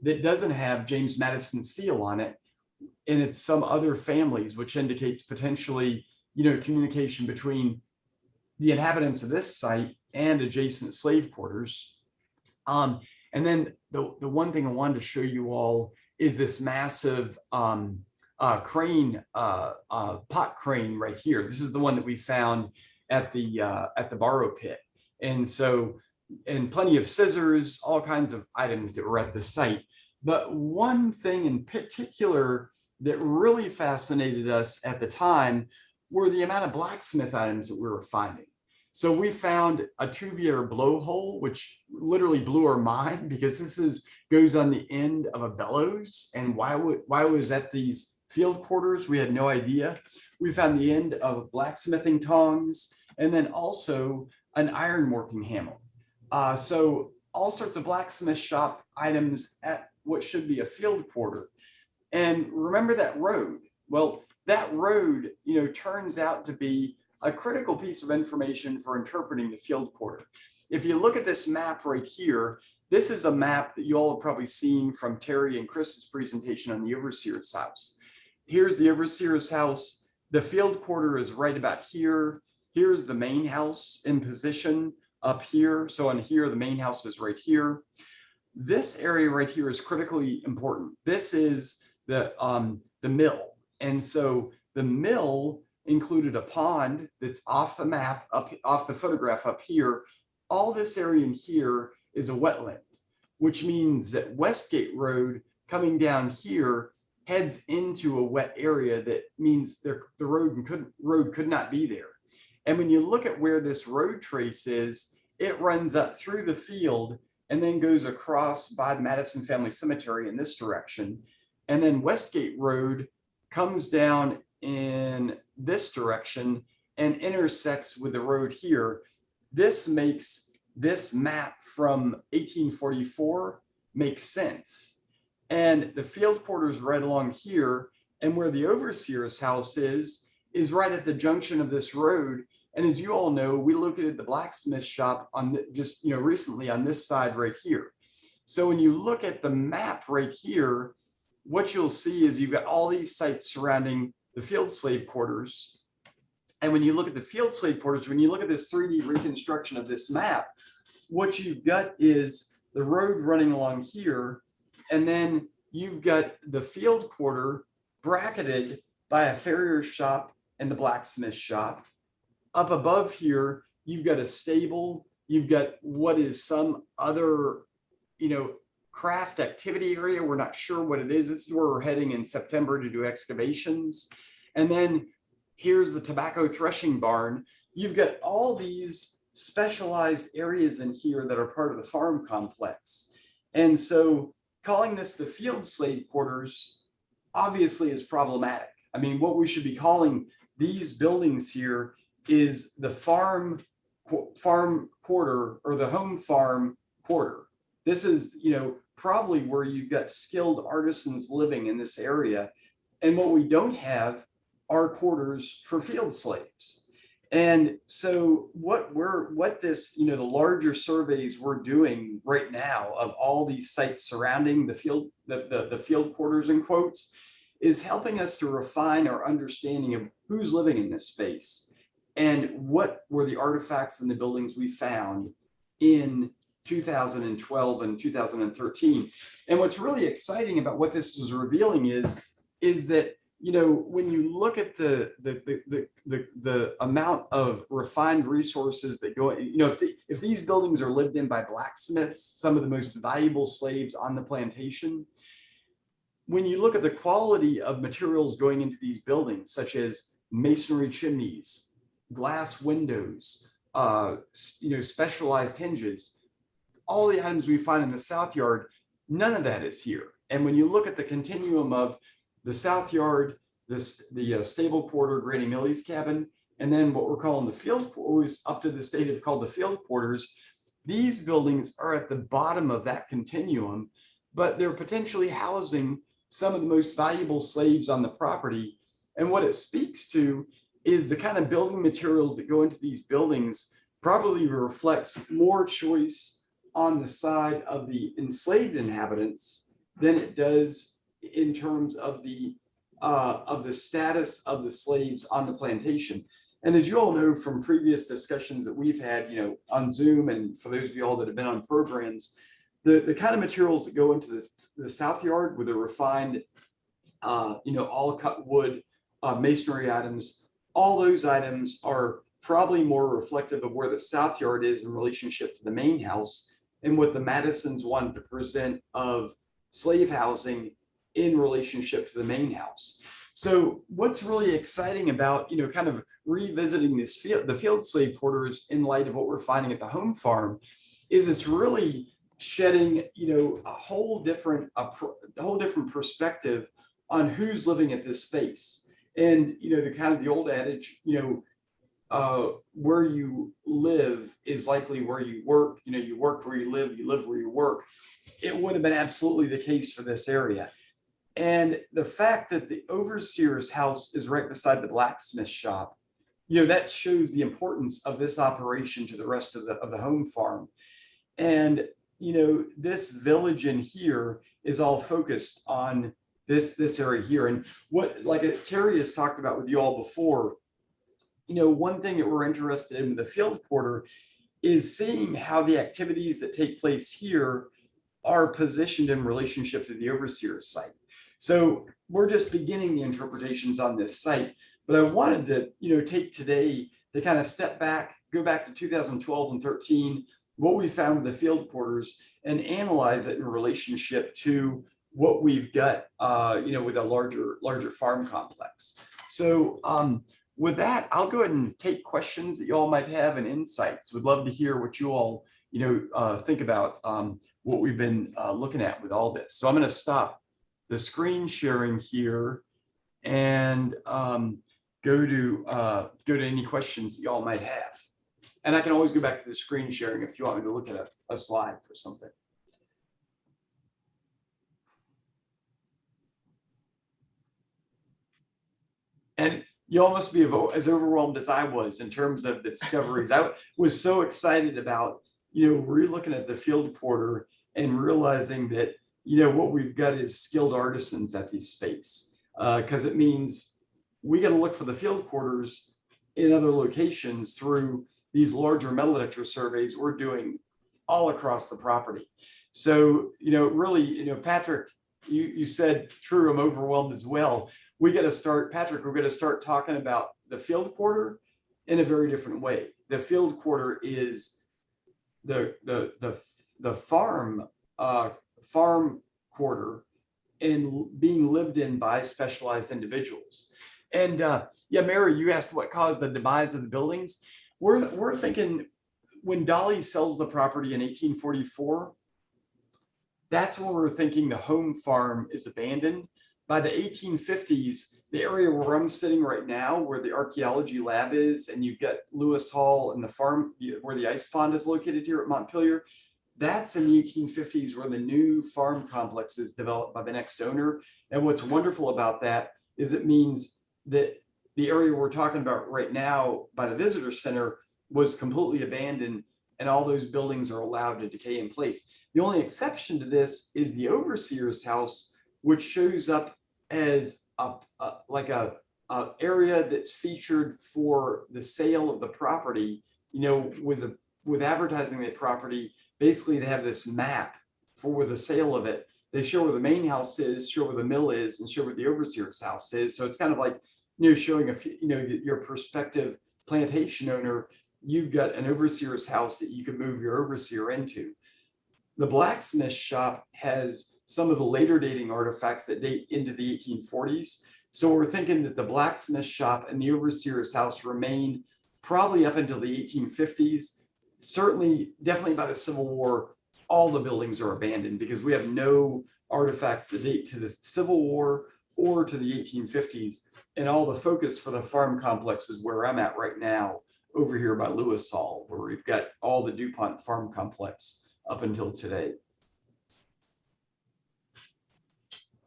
that doesn't have James Madison's seal on it. And it's some other families, which indicates potentially, communication between the inhabitants of this site and adjacent slave quarters. And then the one thing I wanted to show you all is this massive crane, pot crane right here. This is the one that we found at the Borough Pit. And so, and plenty of scissors, all kinds of items that were at the site. But one thing in particular that really fascinated us at the time were the amount of blacksmith items that we were finding. So we found a Tuvier blowhole, which literally blew our mind because this goes on the end of a bellows. And why was at these field quarters? We had no idea. We found the end of blacksmithing tongs, and then also an ironworking hammer. So all sorts of blacksmith shop items at what should be a field quarter. And remember that road? Well, that road, turns out to be a critical piece of information for interpreting the field quarter. If you look at this map right here, this is a map that you all have probably seen from Terry and Chris's presentation on the overseer's house. Here's the overseer's house. The field quarter is right about here. Here's the main house in position up here. So on here, the main house is right here. This area right here is critically important. This is the mill. And so the mill included a pond that's off the map, off the photograph up here. All this area in here is a wetland, which means that Westgate Road coming down here heads into a wet area. That means the road could not be there. And when you look at where this road trace is, it runs up through the field and then goes across by the Madison Family Cemetery in this direction. And then Westgate Road comes down in this direction and intersects with the road here. This makes this map from 1844 make sense. And the field quarters right along here, and where the overseer's house is right at the junction of this road. And as you all know, we located the blacksmith shop on recently on this side right here. So when you look at the map right here, what you'll see is you've got all these sites surrounding the field slave quarters. And when you look at the field slave quarters, when you look at this 3D reconstruction of this map, what you've got is the road running along here, and then you've got the field quarter bracketed by a farrier's shop and the blacksmith shop. Up above here, you've got a stable, you've got what is some other, craft activity area. We're not sure what it is. This is where we're heading in September to do excavations. And then here's the tobacco threshing barn. You've got all these specialized areas in here that are part of the farm complex. And so calling this the field slave quarters obviously is problematic. I mean, what we should be calling these buildings here is the farm quarter or the home farm quarter. This is, probably where you've got skilled artisans living in this area. And what we don't have are quarters for field slaves. And so what this, the larger surveys we're doing right now of all these sites surrounding the field, the field quarters in quotes, is helping us to refine our understanding of who's living in this space and what were the artifacts and the buildings we found in 2012 and 2013. And what's really exciting about what this is revealing is that, when you look at the amount of refined resources that go, if these buildings are lived in by blacksmiths, some of the most valuable slaves on the plantation, when you look at the quality of materials going into these buildings, such as masonry chimneys, glass windows, specialized hinges, all the items we find in the South Yard, none of that is here. And when you look at the continuum of the South Yard, the stable quarter, Granny Millie's cabin, and then what we're calling the field quarters, up to this date, called the field quarters, these buildings are at the bottom of that continuum, but they're potentially housing some of the most valuable slaves on the property. And what it speaks to is the kind of building materials that go into these buildings probably reflects more choice on the side of the enslaved inhabitants than it does in terms of the status of the slaves on the plantation. And as you all know from previous discussions that we've had, on Zoom, and for those of you all that have been on programs, the kind of materials that go into the South Yard with the refined, all cut wood, masonry items, all those items are probably more reflective of where the South Yard is in relationship to the main house and what the Madisons wanted to present of slave housing in relationship to the main house. So what's really exciting about, kind of revisiting this the field slave quarters in light of what we're finding at the home farm is it's really shedding, a whole different perspective on who's living at this space. And, the kind of the old adage, where you live is likely where you work. You work where you live where you work. It would have been absolutely the case for this area. And the fact that the overseer's house is right beside the blacksmith shop, that shows the importance of this operation to the rest of the home farm. And, this village in here is all focused on this area here. And what, like Terry has talked about with you all before, one thing that we're interested in with the field porter is seeing how the activities that take place here are positioned in relationship to the overseer's site. So we're just beginning the interpretations on this site, but I wanted to, take today to kind of step back, go back to 2012 and 13, what we found with the field porters and analyze it in relationship to what we've got, with a larger farm complex. So with that, I'll go ahead and take questions that you all might have and insights. Would love to hear what you all, think about what we've been looking at with all this. So I'm going to stop the screen sharing here and go to any questions y'all might have. And I can always go back to the screen sharing if you want me to look at a slide for something. And you all must be as overwhelmed as I was in terms of the discoveries. I was so excited about, re-looking at the field porter and realizing that, what we've got is skilled artisans at these space. Because it means we got to look for the field porters in other locations through these larger metal detector surveys we're doing all across the property. So, really, Patrick, you said, true, I'm overwhelmed as well. We got to start, Patrick, we're going to start talking about the field porter in a very different way. The field porter is the farm quarter and being lived in by specialized individuals. And Mary, you asked what caused the demise of the buildings. We're thinking when Dolly sells the property in 1844, that's when we're thinking the home farm is abandoned. By the 1850s, the area where I'm sitting right now, where the archaeology lab is, and you've got Lewis Hall and the farm where the ice pond is located here at Montpelier, that's in the 1850s where the new farm complex is developed by the next owner. And what's wonderful about that is it means that the area we're talking about right now by the visitor center was completely abandoned and all those buildings are allowed to decay in place. The only exception to this is the overseer's house, which shows up as like a area that's featured for the sale of the property, with advertising that property. Basically, they have this map for the sale of it. They show where the main house is, show where the mill is, and show where the overseer's house is. So it's kind of like, showing your prospective plantation owner, you've got an overseer's house that you could move your overseer into. The blacksmith shop has some of the later dating artifacts that date into the 1840s. So we're thinking that the blacksmith shop and the overseer's house remained probably up until the 1850s. Certainly, definitely by the Civil War, all the buildings are abandoned because we have no artifacts that date to the Civil War or to the 1850s. And all the focus for the farm complex is where I'm at right now, over here by Lewis Hall, where we've got all the DuPont farm complex up until today.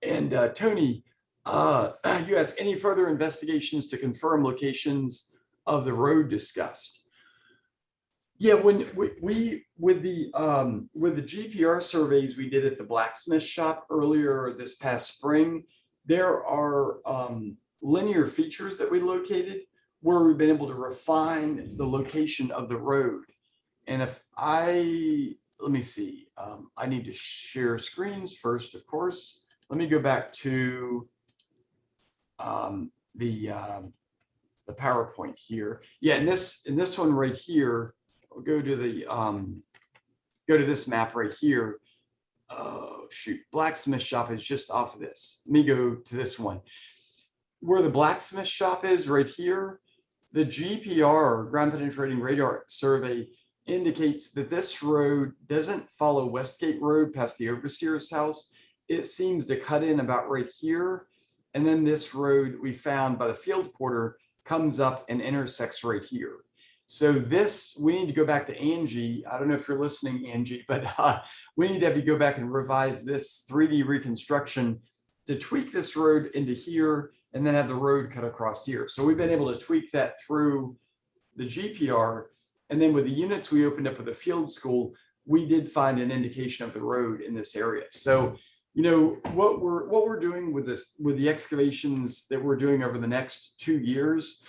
And Tony, You ask any further investigations to confirm locations of the road discussed? Yeah, when we with the GPR surveys we did at the blacksmith shop earlier this past spring, there are linear features that we located where we've been able to refine the location of the road. And if let me see, I need to share screens first, of course. Let me go back to the PowerPoint here. Yeah, in this one right here, I'll go to the go to this map right here. Oh shoot, blacksmith shop is just off of this. Let me go to this one. Where the blacksmith shop is right here, the GPR, ground penetrating radar survey, indicates that this road doesn't follow Westgate Road past the overseer's house. It seems to cut in about right here. And then this road we found by the field porter comes up and intersects right here. So this, we need to go back to Angie. I don't know if you're listening, Angie, but we need to have you go back and revise this 3D reconstruction to tweak this road into here and then have the road cut across here. So we've been able to tweak that through the GPR. And then with the units we opened up with the field school, we did find an indication of the road in this area. So, you know, what we're doing with this, with the excavations that we're doing over the next 2 years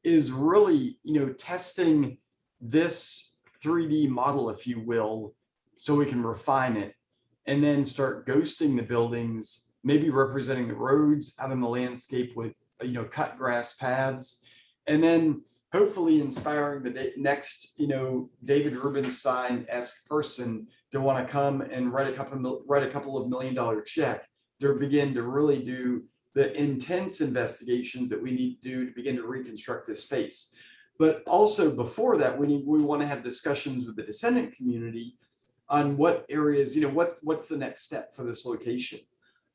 is really, you know, testing this 3D model, if you will, so we can refine it and then start ghosting the buildings, maybe representing the roads out in the landscape with, you know, cut grass paths, and then hopefully inspiring the next, you know, David Rubenstein-esque person to want to come and write a couple of $1 million check to begin to really do the intense investigations that we need to do to begin to reconstruct this space. But also before that, we want to have discussions with the descendant community on what areas, you know, what's the next step for this location.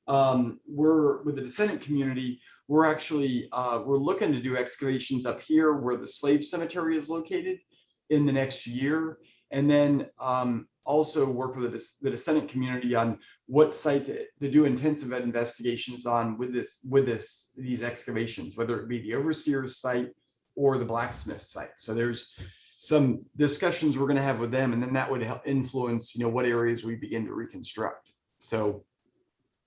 We're with the descendant community, we're actually we're looking to do excavations up here where the slave cemetery is located in the next year, and then also work with the descendant community on what site to do intensive investigations on with these excavations, whether it be the overseer's site or the blacksmith site. So there's some discussions we're going to have with them, and then that would help influence, you know, what areas we begin to reconstruct. So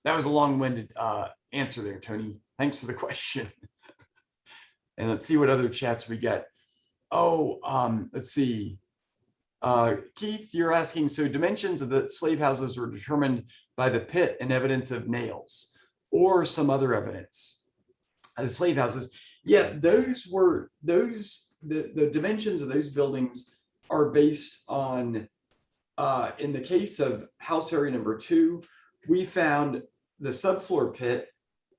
that was a long-winded answer there, Tony. Thanks for the question. And let's see what other chats we get. Oh, let's see. Keith, you're asking, so dimensions of the slave houses were determined by the pit and evidence of nails or some other evidence. The slave houses, yeah, the dimensions of those buildings are based on, in the case of house area number 2, we found the subfloor pit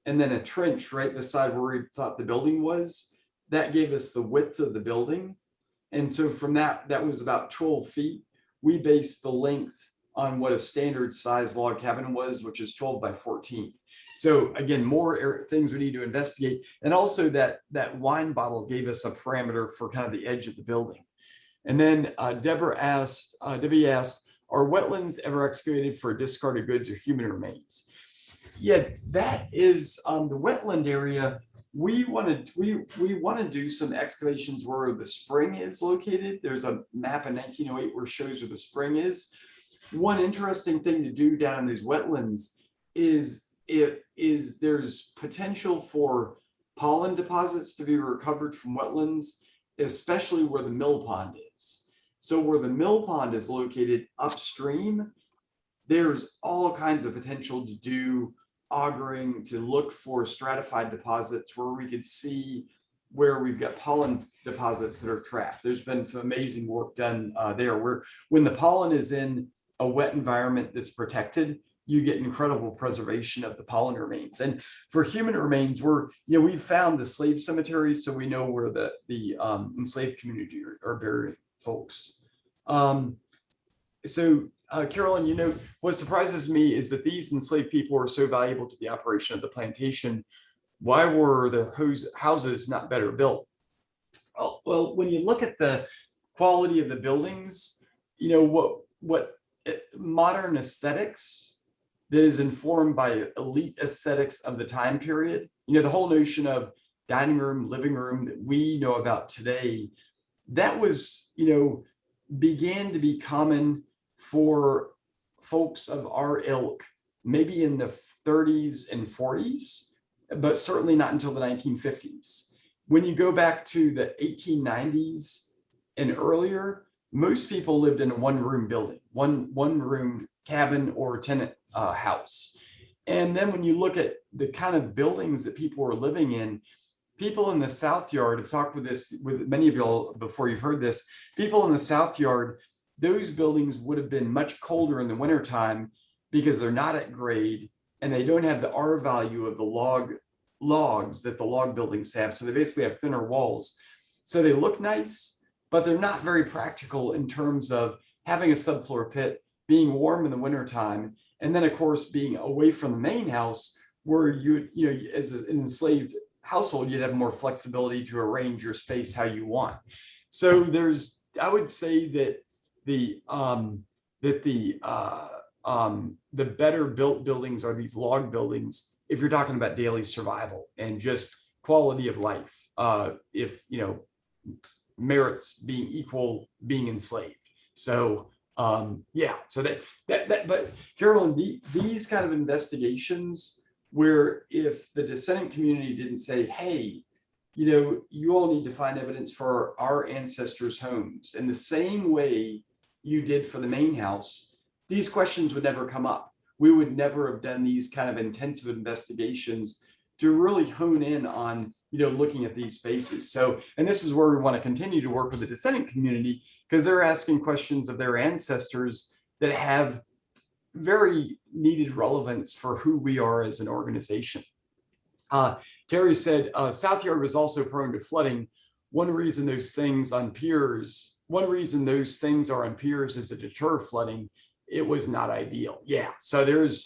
and then a trench right beside where we thought the building was. That gave us the width of the building. And so from that was about 12 feet. We based the length on what a standard size log cabin was, which is 12 by 14. So again, more things we need to investigate. And also that wine bottle gave us a parameter for kind of the edge of the building. And then Debbie asked, are wetlands ever excavated for discarded goods or human remains? Yeah, that is the wetland area. We want to do some excavations where the spring is located. There's a map in 1908 where it shows where the spring is. One interesting thing to do down in these wetlands is there's potential for pollen deposits to be recovered from wetlands, especially where the mill pond is. So where the mill pond is located upstream, there's all kinds of potential to do augering, to look for stratified deposits where we could see where we've got pollen deposits that are trapped. There's been some amazing work done there where when the pollen is in a wet environment that's protected, you get incredible preservation of the pollen remains. And for human remains, we've found the slave cemetery, so we know where the enslaved community are burying folks. Carolyn, you know, what surprises me is that these enslaved people are so valuable to the operation of the plantation. Why were their houses not better built? Oh, well, when you look at the quality of the buildings, you know, what modern aesthetics that is informed by elite aesthetics of the time period. You know, the whole notion of dining room, living room that we know about today, that was, you know, began to be common for folks of our ilk, maybe in the 30s and 40s, but certainly not until the 1950s. When you go back to the 1890s and earlier, most people lived in a one-room building, one room cabin or tenant house. And then when you look at the kind of buildings that people were living in, people in the South Yard, I've talked with many of y'all before you've heard this, people in the South Yard, those buildings would have been much colder in the wintertime because they're not at grade and they don't have the R value of the logs that the log buildings have. So they basically have thinner walls. So they look nice, but they're not very practical in terms of having a subfloor pit, being warm in the wintertime, and then of course being away from the main house where you know, as an enslaved household, you'd have more flexibility to arrange your space how you want. So there's, I would say that the better built buildings are these log buildings if you're talking about daily survival and just quality of life. If you know, merits being equal being enslaved. So yeah, so but Carolyn, these kind of investigations where if the descendant community didn't say, hey, you know, you all need to find evidence for our ancestors' homes in the same way you did for the main house, these questions would never come up. We would never have done these kind of intensive investigations to really hone in on, you know, looking at these spaces. So, and this is where we want to continue to work with the descendant community because they're asking questions of their ancestors that have very needed relevance for who we are as an organization. Terry said, South Yard was also prone to flooding. One reason those things are on piers is to deter flooding. It was not ideal. Yeah, so there's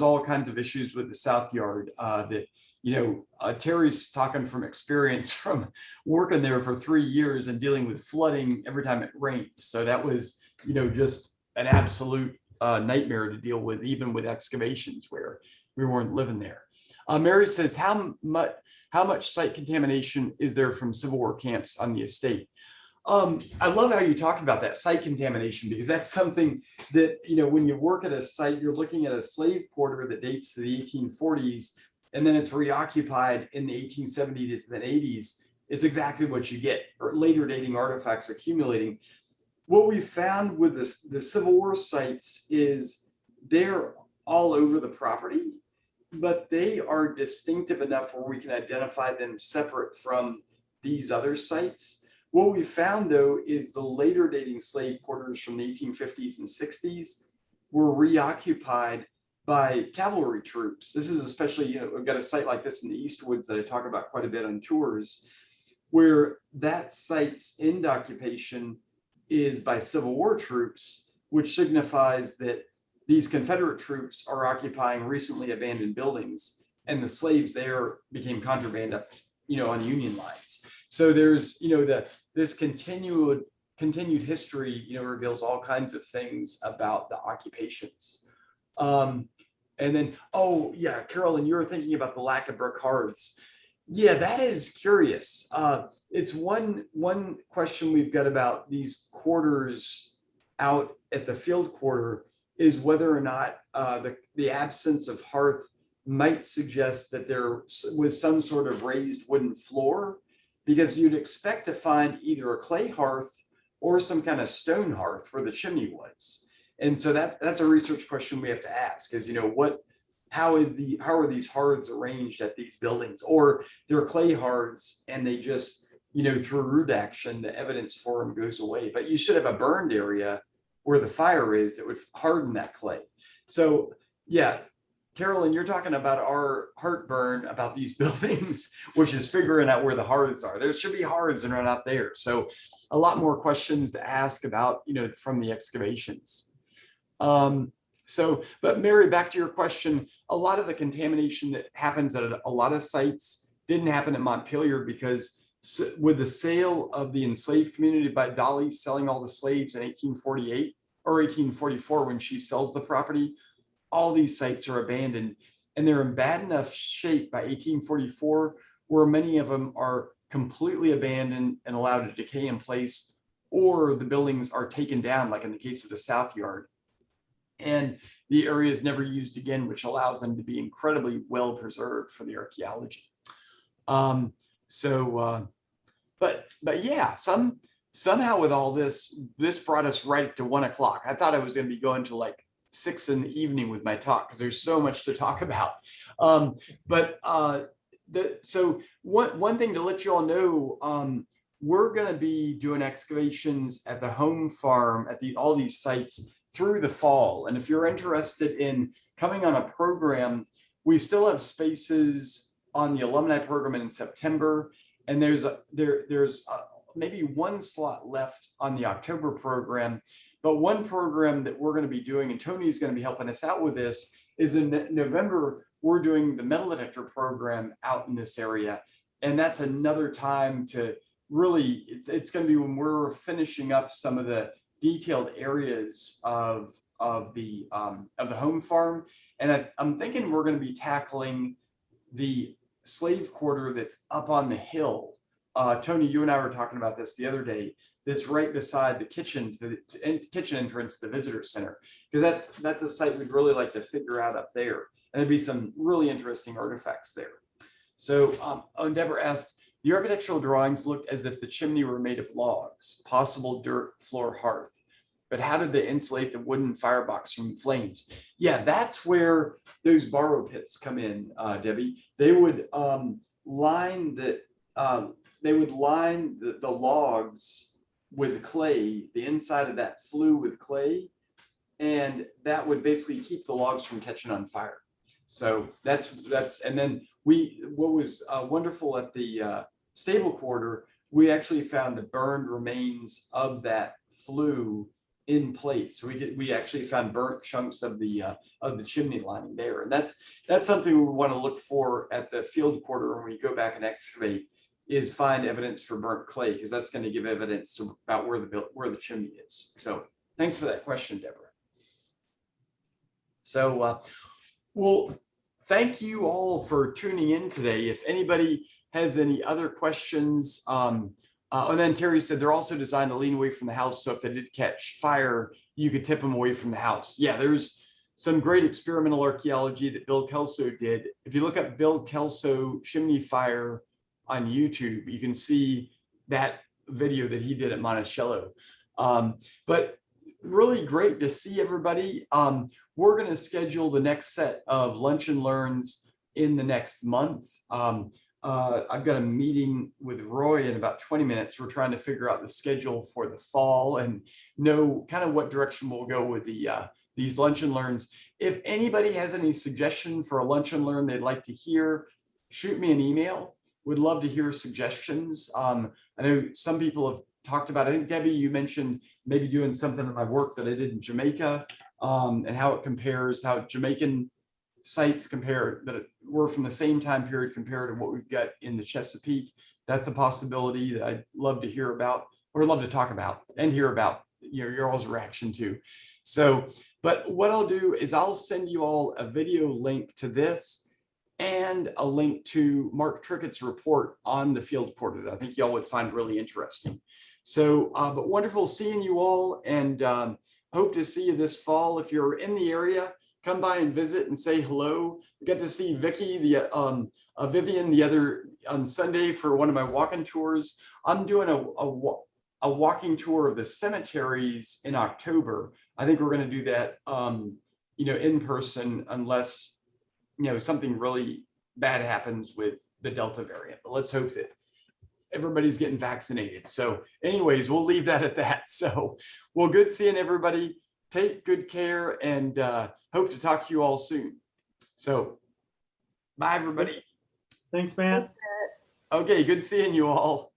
all kinds of issues with the South Yard that, you know, Terry's talking from experience from working there for 3 years and dealing with flooding every time it rained. So that was, you know, just an absolute nightmare to deal with, even with excavations where we weren't living there. Mary says, how much site contamination is there from Civil War camps on the estate? I love how you talked about that site contamination, because that's something that, you know, when you work at a site, you're looking at a slave quarter that dates to the 1840s, and then it's reoccupied in the 1870s and 80s. It's exactly what you get, or later dating artifacts accumulating. What we found with the Civil War sites is they're all over the property, but they are distinctive enough where we can identify them separate from these other sites. What we found, though, is the later dating slave quarters from the 1850s and 60s were reoccupied by cavalry troops. This is especially, you know, we've got a site like this in the Eastwoods that I talk about quite a bit on tours, where that site's end occupation is by Civil War troops, which signifies that these Confederate troops are occupying recently abandoned buildings, and the slaves there became contraband up, you know, on Union lines. So there's, you know, this continued history, you know, reveals all kinds of things about the occupations. And then, oh yeah, Carolyn, you were thinking about the lack of brick hearths. Yeah, that is curious. It's one question we've got about these quarters out at the field quarter is whether or not the absence of hearth might suggest that there was some sort of raised wooden floor, because you'd expect to find either a clay hearth or some kind of stone hearth where the chimney was. And so that's a research question we have to ask, is, you know, how are these hearths arranged at these buildings? Or they're clay hearths and they just, you know, through root action, the evidence for them goes away. But you should have a burned area where the fire is that would harden that clay. So yeah, Carolyn, you're talking about our heartburn about these buildings, which is figuring out where the hearths are. There should be hearths and they're not there. So a lot more questions to ask about, you know, from the excavations. But Mary, back to your question, a lot of the contamination that happens at a lot of sites didn't happen at Montpelier, because with the sale of the enslaved community by Dolly selling all the slaves in 1848 or 1844, when she sells the property, all these sites are abandoned, and they're in bad enough shape by 1844, where many of them are completely abandoned and allowed to decay in place, or the buildings are taken down, like in the case of the South Yard. And the area is never used again, which allows them to be incredibly well preserved for the archaeology. But yeah, somehow with all this brought us right to 1 o'clock. I thought I was going to be going to like 6 in the evening with my talk, because there's so much to talk about. So one thing to let you all know, we're going to be doing excavations at the home farm at all these sites through the fall. And if you're interested in coming on a program, we still have spaces on the alumni program in September. And there's maybe one slot left on the October program. But one program that we're going to be doing, and Tony's going to be helping us out with this, is in November, we're doing the metal detector program out in this area. And that's another time to really, it's going to be when we're finishing up some of the detailed areas of the home farm. And I'm thinking we're going to be tackling the slave quarter that's up on the hill. Tony, you and I were talking about this the other day. That's right beside the kitchen, kitchen entrance to the visitor center, because that's a site we'd really like to figure out up there, and there'd be some really interesting artifacts there. So Deborah asked, the architectural drawings looked as if the chimney were made of logs, possible dirt floor hearth, but how did they insulate the wooden firebox from flames? Yeah, that's where those Borough Pits come in, Debbie. They would line the logs with clay, the inside of that flue with clay, and that would basically keep the logs from catching on fire. So that's and then what was wonderful at the stable quarter, we actually found the burned remains of that flue in place. So we actually found burnt chunks of the chimney lining there, and that's something we want to look for at the field quarter when we go back and excavate, is find evidence for burnt clay, because that's going to give evidence about where the chimney is. So thanks for that question, Deborah. So well, thank you all for tuning in today. If anybody has any other questions, and then Terry said they're also designed to lean away from the house, so if they did catch fire, you could tip them away from the house. Yeah, there's some great experimental archaeology that Bill Kelso did. If you look up Bill Kelso chimney fire on YouTube, you can see that video that he did at Monticello. But really great to see everybody. We're going to schedule the next set of lunch and learns in the next month. I've got a meeting with Roy in about 20 minutes. We're trying to figure out the schedule for the fall and know kind of what direction we'll go with these lunch and learns. If anybody has any suggestion for a lunch and learn they'd like to hear, shoot me an email. Would love to hear suggestions. I know some people have talked about, I think Debbie, you mentioned maybe doing something in my work that I did in Jamaica, and how it compares, how Jamaican sites compare that were from the same time period compared to what we've got in the Chesapeake. That's a possibility that I'd love to hear about, or love to talk about and hear about your all's reaction to. So, but what I'll do is I'll send you all a video link to this and a link to Mark Trickett's report on the field quarter that I think y'all would find really interesting. So, but wonderful seeing you all, and hope to see you this fall. If you're in the area, come by and visit and say hello. We got to see Vicky, Vivian the other on Sunday for one of my walking tours. I'm doing a walking tour of the cemeteries in October. I think we're going to do that, in person, unless something really bad happens with the Delta variant. But let's hope that everybody's getting vaccinated. So anyways, we'll leave that at that. So, well, good seeing everybody. Take good care, and hope to talk to you all soon. So bye, everybody. Thanks, Matt. Okay, good seeing you all.